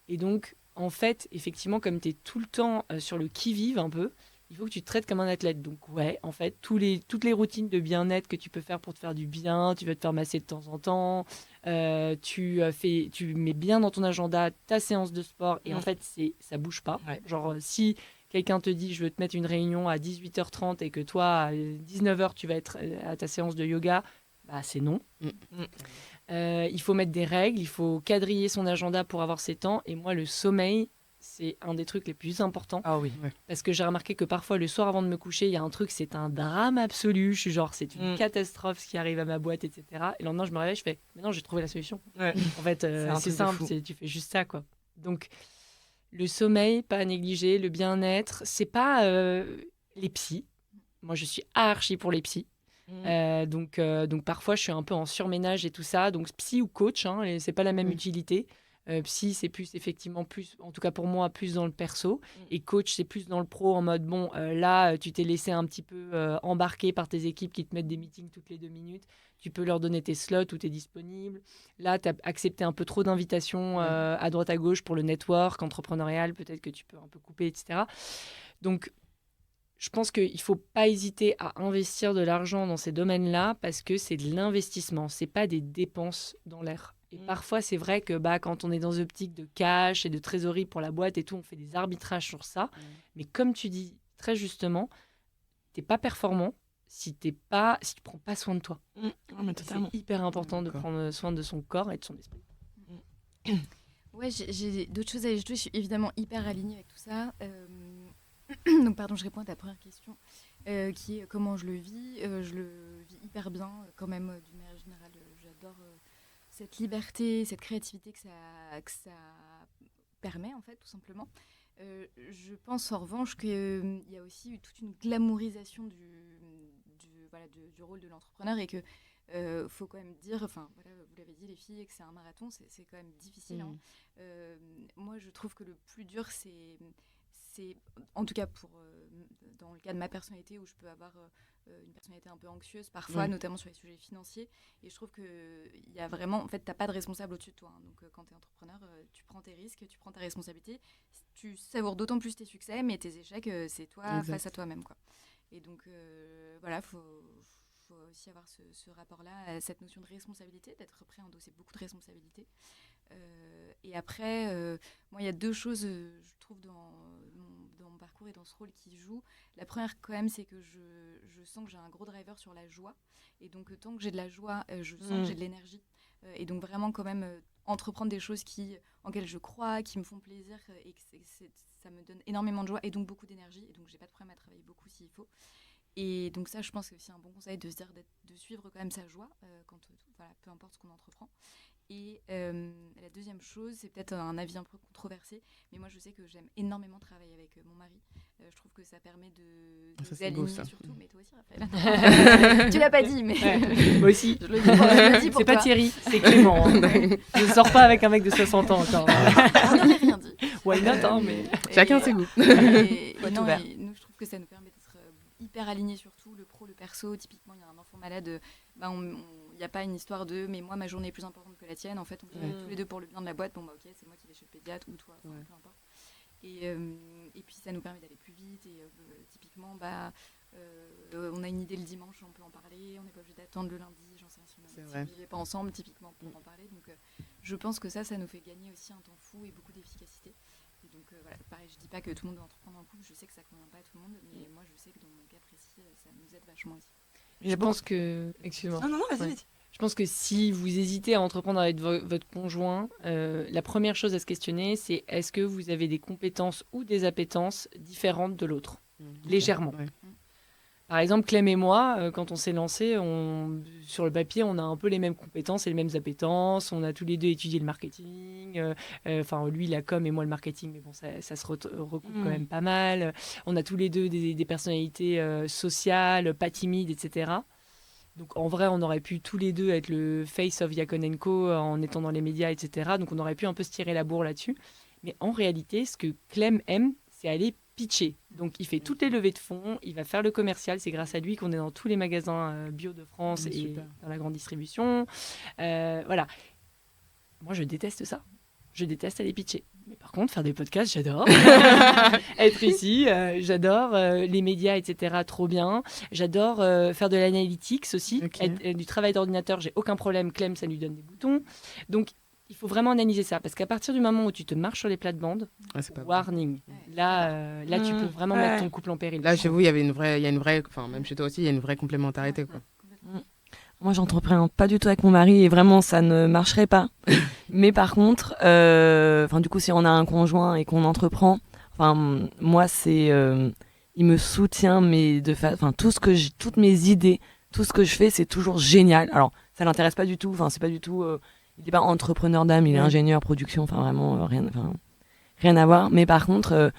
Et donc, en fait, effectivement, comme tu es tout le temps sur le qui-vive un peu, il faut que tu te traites comme un athlète. Donc ouais, en fait, toutes les routines de bien-être que tu peux faire pour te faire du bien, tu vas te faire masser de temps en temps, tu mets bien dans ton agenda ta séance de sport et en fait, ça bouge pas. Ouais. Genre, si quelqu'un te dit, je veux te mettre une réunion à 18h30 et que toi, à 19h, tu vas être à ta séance de yoga, c'est non. Il faut mettre des règles, il faut quadriller son agenda pour avoir ses temps. Et moi, le sommeil, c'est un des trucs les plus importants. Ah oui. Parce que j'ai remarqué que parfois, le soir avant de me coucher, il y a un truc, c'est un drame absolu. Je suis genre, c'est une catastrophe ce qui arrive à ma boîte, etc. Et le lendemain, je me réveille, je fais, mais non, j'ai trouvé la solution. Ouais. En fait, c'est simple, tu fais juste ça, quoi. Donc, le sommeil, pas à négliger, le bien-être, c'est pas les psys. Moi, je suis archi pour les psys. Donc parfois, je suis un peu en surménage et tout ça. Donc psy ou coach, et c'est pas la même utilité. Psy, c'est plus effectivement plus, en tout cas pour moi, plus dans le perso. Et coach, c'est plus dans le pro, en mode bon, là, tu t'es laissé un petit peu embarquer par tes équipes qui te mettent des meetings toutes les 2 minutes. Tu peux leur donner tes slots où tu es disponible. Là, tu as accepté un peu trop d'invitations à droite à gauche pour le network entrepreneurial. Peut-être que tu peux un peu couper, etc. Donc, je pense qu'il ne faut pas hésiter à investir de l'argent dans ces domaines-là parce que c'est de l'investissement, ce n'est pas des dépenses dans l'air. Et parfois, c'est vrai que quand on est dans une optique de cash et de trésorerie pour la boîte et tout, on fait des arbitrages sur ça. Mais comme tu dis très justement, tu n'es pas performant si tu prends pas soin de toi. C'est hyper important de prendre soin de son corps et de son esprit. Ouais, j'ai d'autres choses à ajouter. Je suis évidemment hyper alignée avec tout ça. Donc, pardon, je réponds à ta première question, qui est comment je le vis. Je le vis hyper bien, quand même, d'une manière générale. J'adore cette liberté, cette créativité que ça permet, en fait, tout simplement. Je pense, en revanche, qu'il y a aussi eu toute une glamourisation du rôle de l'entrepreneur et que faut quand même dire, enfin voilà, vous l'avez dit les filles, que c'est un marathon, c'est quand même difficile. Moi, je trouve que le plus dur, c'est en tout cas dans le cas de ma personnalité où je peux avoir une personnalité un peu anxieuse parfois, notamment sur les sujets financiers, et je trouve qu'il y a vraiment, en fait, t'as pas de responsable au-dessus de toi, donc quand tu es entrepreneur, tu prends tes risques, tu prends ta responsabilité, tu savoures d'autant plus tes succès, mais tes échecs, c'est toi face à toi-même, quoi. Et donc voilà, faut aussi avoir ce rapport-là, cette notion de responsabilité, d'être prêt à endosser beaucoup de responsabilités. Et après, moi, il y a 2 choses, je trouve, dans mon parcours et dans ce rôle qui jouent. La première, quand même, c'est que je sens que j'ai un gros driver sur la joie. Et donc, tant que j'ai de la joie, je sens que j'ai de l'énergie. Et donc, vraiment, quand même, entreprendre des choses en lesquelles je crois, qui me font plaisir, et que ça me donne énormément de joie et donc beaucoup d'énergie. Et donc, j'ai pas de problème à travailler beaucoup s'il faut. Et donc ça, je pense que c'est un bon conseil de se dire de suivre quand même sa joie, peu importe ce qu'on entreprend. Et la deuxième chose, c'est peut-être un avis un peu controversé, mais moi je sais que j'aime énormément travailler avec mon mari. Je trouve que ça permet de nous aligner surtout. Mais toi aussi, Raphaël. Tu l'as pas dit, mais moi aussi. Je le dis pour c'est toi. Pas Thierry, c'est Clément. Je ne sors pas avec un mec de 60 ans encore. On n'aurait rien dit. Why not, mais chacun ses goûts. Et nous, je trouve que ça nous permet d'être hyper alignés sur tout, le pro, le perso. Typiquement, il y a un enfant malade, il n'y a pas une histoire de mais moi ma journée est plus importante que la tienne, en fait on travaille tous les deux pour le bien de la boîte, ok, c'est moi qui vais chez le pédiatre ou toi, peu importe. Et puis ça nous permet d'aller plus vite et typiquement on a une idée le dimanche, on peut en parler, on n'est pas obligé d'attendre le lundi, j'en sais rien, si on ne vivait pas ensemble typiquement pour en parler, donc je pense que ça nous fait gagner aussi un temps fou et beaucoup d'efficacité. Et donc voilà, pareil, je dis pas que tout le monde doit entreprendre en couple, je sais que ça convient pas à tout le monde, mais moi je sais que dans mon cas précis, ça nous aide vachement aussi. Je pense que... Excuse-moi. Non, vas-y. Je pense que si vous hésitez à entreprendre avec votre conjoint, la première chose à se questionner, c'est est-ce que vous avez des compétences ou des appétences différentes de l'autre, légèrement. Par exemple, Clem et moi, quand on s'est lancé, sur le papier, on a un peu les mêmes compétences et les mêmes appétences. On a tous les deux étudié le marketing. Lui, la com et moi, le marketing. Mais bon, ça se recoupe quand même pas mal. On a tous les deux des personnalités sociales, pas timides, etc. Donc, en vrai, on aurait pu tous les deux être le face of Yacon & Co en étant dans les médias, etc. Donc, on aurait pu un peu se tirer la bourre là-dessus. Mais en réalité, ce que Clem aime, c'est aller pitcher. Donc, il fait toutes les levées de fonds, il va faire le commercial. C'est grâce à lui qu'on est dans tous les magasins bio de France et dans la grande distribution. Voilà. Moi, je déteste ça. Je déteste aller pitcher. Mais par contre, faire des podcasts, j'adore. Être ici, j'adore. Les médias, etc., trop bien. J'adore faire de l'analytics aussi. Du travail d'ordinateur, j'ai aucun problème. Clem, ça lui donne des boutons. Donc, il faut vraiment analyser ça. Parce qu'à partir du moment où tu te marches sur les plates-bandes, warning. Là, tu peux vraiment mettre ton couple en péril. Là, chez vous, il y a une vraie, enfin, même chez toi aussi, il y a une vraie complémentarité, quoi. Moi, j'entreprends pas du tout avec mon mari et vraiment, ça ne marcherait pas. Mais par contre, du coup, si on a un conjoint et qu'on entreprend, moi, c'est, il me soutient, mais toutes mes idées, tout ce que je fais, c'est toujours génial. Alors, ça l'intéresse pas du tout. C'est pas du tout. Il n'est pas entrepreneur d'âme, il est ingénieur production. Vraiment rien à voir. Mais par contre,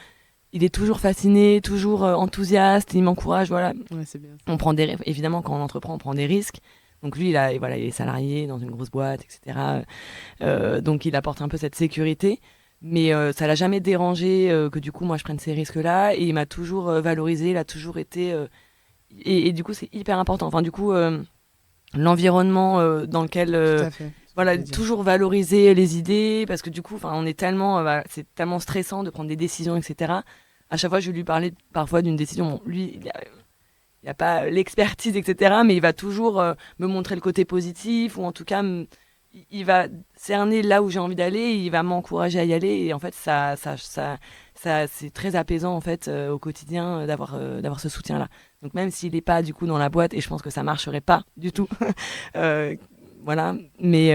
il est toujours fasciné, toujours enthousiaste, il m'encourage, voilà. Ouais, c'est bien. On prend évidemment, quand on entreprend, on prend des risques. Donc lui, il est salarié dans une grosse boîte, etc. Donc il apporte un peu cette sécurité. Mais ça l'a jamais dérangé que du coup, moi, je prenne ces risques-là. Et il m'a toujours valorisé, il a toujours été... et du coup, c'est hyper important. Enfin, du coup, l'environnement dans lequel... Tout à fait. Voilà, Je veux dire. toujours valoriser les idées, parce que du coup, on est tellement... c'est tellement stressant de prendre des décisions, etc. À chaque fois, je lui parlais parfois d'une décision. Bon, lui, il n'a pas l'expertise, etc. Mais il va toujours me montrer le côté positif, ou en tout cas, il va cerner là où j'ai envie d'aller, et il va m'encourager à y aller. Et en fait, ça c'est très apaisant en fait au quotidien d'avoir ce soutien-là. Donc même s'il n'est pas du coup dans la boîte, et je pense que ça marcherait pas du tout, voilà. Mais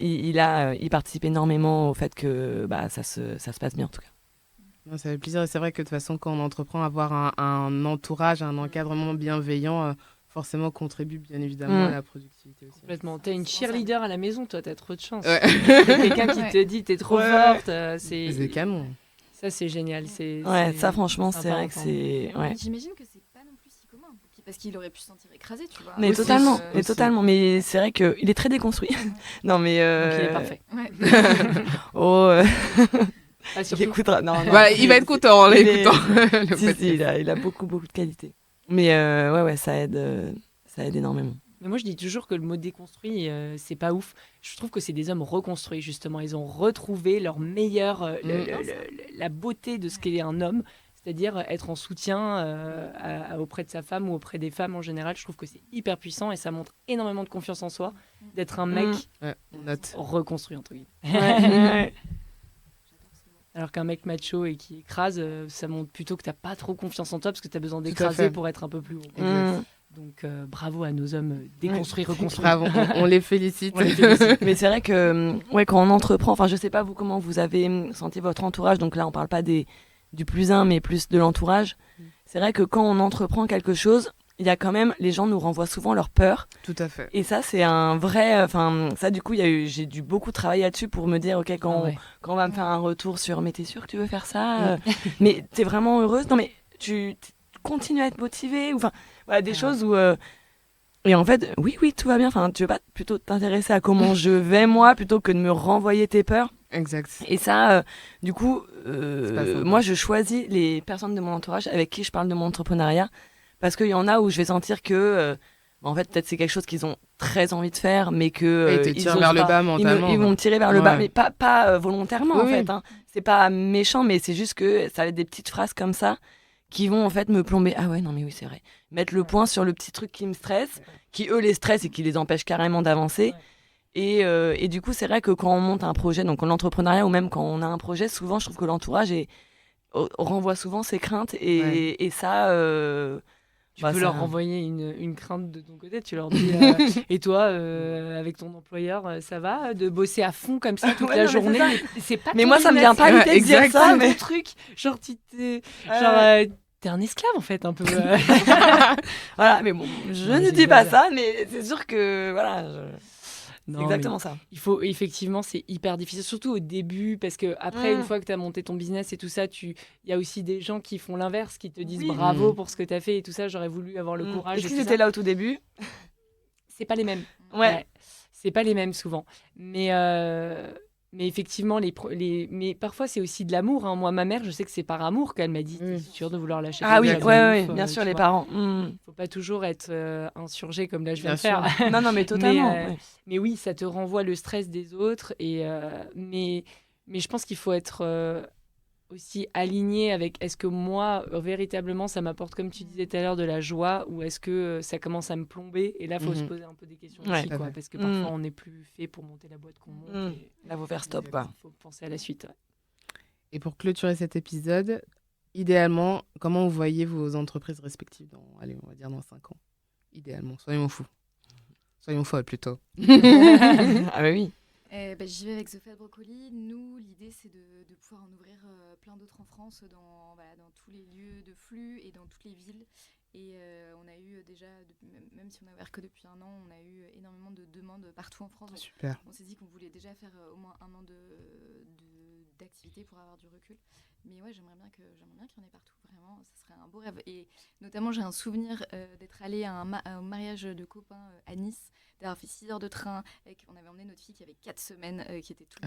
il participe énormément au fait que ça se passe bien en tout cas. Non, ça fait plaisir. Et c'est vrai que de toute façon, quand on entreprend, avoir un entourage, un encadrement bienveillant, forcément contribue bien évidemment à la productivité aussi. Complètement. T'as une cheerleader à la maison, toi, t'as trop de chance. Ouais. T'as quelqu'un qui te dit t'es trop Ouais. forte. C'est canon. Ça, c'est génial. Ouais, ça franchement, c'est vrai que c'est... Ouais. J'imagine que c'est pas non plus si commun, parce qu'il aurait pu se sentir écrasé, tu vois. Mais Aussi, totalement, aussi. totalement. Mais c'est vrai qu'il est très déconstruit. Non, mais... Donc, il est parfait. Ouais. Oh, Ah, il surtout, écoutera. Non, non. Bah, il va être content en Il est- l'écoutant. Le Si, podcast. si, il a beaucoup, beaucoup de qualités. Mais ouais, ça aide énormément. mais moi, je dis toujours que le mot déconstruit, c'est pas ouf. Je trouve que c'est des hommes reconstruits, justement. Ils ont retrouvé leur meilleur, la beauté de ce qu'est un homme, c'est-à-dire être en soutien auprès de sa femme ou auprès des femmes en général. Je trouve que c'est hyper puissant et ça montre énormément de confiance en soi d'être un mec Ouais, on note. reconstruit, entre guillemets. Ouais. Alors qu'un mec macho et qui écrase, ça montre plutôt que t'as pas trop confiance en toi parce que t'as besoin à d'écraser fait. pour être un peu plus haut. Exact. Donc bravo à nos hommes déconstruits, reconstruits. Bravo, on les félicite. On les félicite. Mais c'est vrai que quand on entreprend, enfin je sais pas vous comment vous avez senti votre entourage, donc là on parle pas du plus un mais plus de l'entourage. C'est vrai que quand on entreprend quelque chose, il y a quand même, les gens nous renvoient souvent leur peur. Tout à fait. Et ça c'est un vrai, enfin ça du coup j'ai dû beaucoup travailler là-dessus pour me dire ok quand on va me faire un retour sur mais t'es sûre que tu veux faire ça mais t'es vraiment heureuse, non mais tu continues à être motivée, ou enfin voilà des choses où et en fait oui tout va bien, enfin tu veux pas plutôt t'intéresser à comment je vais moi plutôt que de me renvoyer tes peurs. Exact. Et ça du coup pas sympa. moi je choisis les personnes de mon entourage avec qui je parle de mon entrepreneuriat, parce qu'il y en a où je vais sentir que en fait peut-être c'est quelque chose qu'ils ont très envie de faire mais que Ouais, ils te ils tirent osent vers le pas. bas mentalement. Ils vont me tirer vers le bas, Ouais. mais pas volontairement en Oui, fait, hein. C'est pas méchant, mais c'est juste que ça va être des petites phrases comme ça qui vont en fait me plomber. Ah ouais, non mais oui, c'est vrai. Mettre le point sur le petit truc qui me stresse, qui eux les stressent et qui les empêche carrément d'avancer. Et du coup, c'est vrai que quand on monte un projet, donc en entrepreneuriat ou même quand on a un projet, souvent je trouve que l'entourage renvoie souvent ses craintes et ça... Tu peux leur renvoyer une crainte de ton côté. Tu leur dis et toi, avec ton employeur, ça va de bosser à fond comme ça toute Ouais, la non, mais journée c'est ça. C'est pas Mais ton moi, ça me business, vient pas à l'idée de dire Exact. ça, c'est mais... ton truc. Genre, t'es un esclave en fait, un peu. Voilà, mais bon, je Non, ne j'ai dis pas exagéré. ça, mais c'est sûr que voilà, Non, c'est exactement ça. Il faut effectivement, c'est hyper difficile, surtout au début, parce que après, une fois que tu as monté ton business et tout ça, il y a aussi des gens qui font l'inverse, qui te disent Oui. bravo pour ce que tu as fait et tout ça. J'aurais voulu avoir le courage. Est-ce et qu'ils tout étaient ça. là au tout début? C'est pas les mêmes. Ouais. C'est pas les mêmes souvent. Mais effectivement, mais parfois c'est aussi de l'amour. Hein. Moi, ma mère, je sais que c'est par amour qu'elle m'a dit t'es sûre de vouloir lâcher Ah ton oui, job de ouais, ouf, bien sûr, tu les vois. parents. Faut pas toujours être insurgé comme là je viens Bien de faire. Non, mais totalement. ouais. Mais oui, ça te renvoie le stress des autres. Mais je pense qu'il faut être aussi aligné avec est-ce que moi, véritablement, ça m'apporte, comme tu disais tout à l'heure, de la joie ou est-ce que ça commence à me plomber. Et là, il faut se poser un peu des questions Ouais. aussi, quoi, parce que parfois, on n'est plus fait pour monter la boîte qu'on monte. Et Là, faut faire stop, quoi. il faut penser à la suite. Ouais. Et pour clôturer cet épisode, idéalement, comment vous voyez vos entreprises respectives allez, on va dire dans 5 ans? Idéalement, soyons fous. Soyons folles plutôt. Ah bah oui. J'y vais avec The Fat Brocoli. Nous, l'idée, c'est de pouvoir en ouvrir plein d'autres en France, dans tous les lieux de flux et dans toutes les villes. Et on a eu déjà, même si on n'a ouvert que depuis 1 an, on a eu énormément de demandes partout en France. Donc, Super. on s'est dit qu'on voulait déjà faire au moins 1 an d'activité activité pour avoir du recul. Mais ouais, j'aimerais bien qu'il y en ait partout, vraiment, ça serait un beau rêve. Et notamment, j'ai un souvenir d'être allée à un mariage de copains à Nice, d'avoir fait 6 heures de train, on avait emmené notre fille qui avait 4 semaines, qui était toute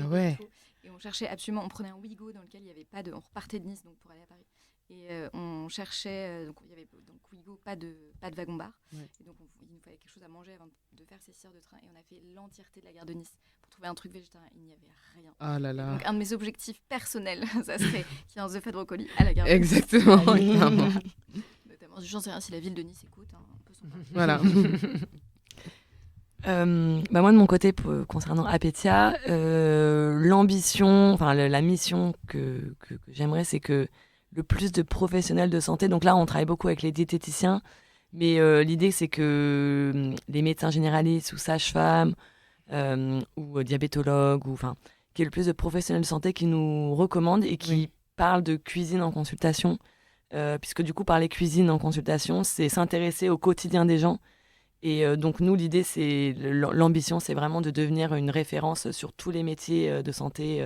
et on cherchait absolument, on prenait un Ouigo dans lequel il n'y avait pas de... On repartait de Nice donc, pour aller à Paris. Et on cherchait, donc il y avait donc Ouigo, pas de wagon-bar. Ouais. Et donc il nous fallait quelque chose à manger avant de faire ces 6 heures de train. Et on a fait l'entièreté de la gare de Nice pour trouver un truc végétarien. Il n'y avait rien. Ah là là. Donc un de mes objectifs personnels, ça serait qu'il y ait un The Fed Brocoli à la gare de Nice. Exactement. Notamment, j'en sais rien si la ville de Nice écoute. Un peu son voilà. Moi de mon côté, concernant Apetia, l'ambition, enfin la mission que j'aimerais, c'est que le plus de professionnels de santé, donc là on travaille beaucoup avec les diététiciens, mais l'idée c'est que les médecins généralistes ou sages-femmes ou diabétologues, qu'il y ait le plus de professionnels de santé qui nous recommandent et qui parlent de cuisine en consultation, puisque du coup parler cuisine en consultation, c'est s'intéresser au quotidien des gens. Et donc nous, l'idée, l'ambition, c'est vraiment de devenir une référence sur tous les métiers de santé,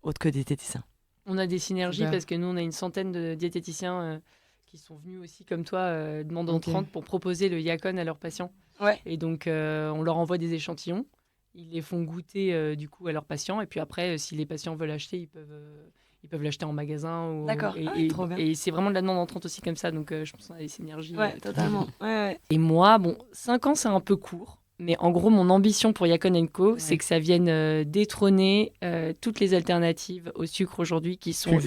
autres que diététiciens. On a des synergies parce que nous, on a une centaine de diététiciens qui sont venus aussi, comme toi, demandant 30 pour proposer le Yacon à leurs patients. Ouais. Et donc, on leur envoie des échantillons. Ils les font goûter du coup à leurs patients. Et puis après, si les patients veulent acheter, ils peuvent l'acheter en magasin. D'accord, trop bien. Et c'est vraiment de la demande entrante aussi comme ça. Donc, je pense qu'on a des synergies. Ouais, totalement. Ouais. Et moi, 5 ans, c'est un peu court. Mais en gros, mon ambition pour Yacon & Co, c'est que ça vienne détrôner toutes les alternatives au sucre aujourd'hui qui sont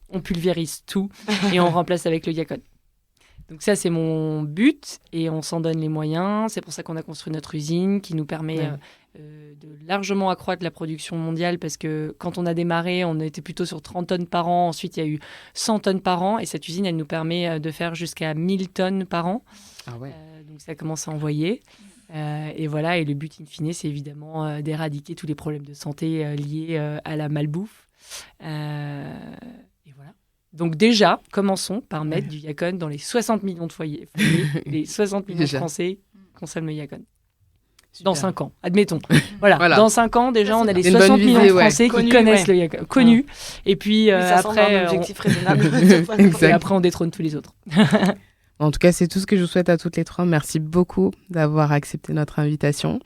on pulvérise tout et on remplace avec le Yacon. Donc ça, c'est mon but et on s'en donne les moyens. C'est pour ça qu'on a construit notre usine qui nous permet de largement accroître la production mondiale parce que quand on a démarré, on était plutôt sur 30 tonnes par an. Ensuite, il y a eu 100 tonnes par an et cette usine, elle nous permet de faire jusqu'à 1000 tonnes par an. Ah ouais. Donc ça commence à envoyer. Et voilà, et le but in fine, c'est évidemment d'éradiquer tous les problèmes de santé liés à la malbouffe. Et voilà. Donc déjà, commençons par mettre du Yacon dans les 60 millions de foyers. Les 60 millions de Français consomment le Yacon. Dans 5 ans, admettons. Voilà. Dans 5 ans, déjà, on a les 60 millions de Français qui connaissent le Yacon. Connus. Et puis après... un objectif raisonnable. Et après, on détrône tous les autres. En tout cas, c'est tout ce que je vous souhaite à toutes les trois. Merci beaucoup d'avoir accepté notre invitation.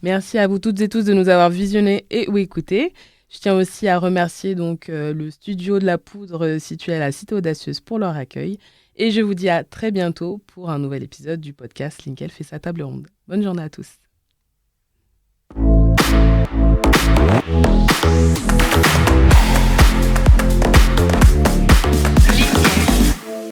Merci à vous toutes et tous de nous avoir visionnés et ou écoutés. Je tiens aussi à remercier donc le studio de la poudre situé à la Cité Audacieuse pour leur accueil. Et je vous dis à très bientôt pour un nouvel épisode du podcast Linkel fait sa table ronde. Bonne journée à tous.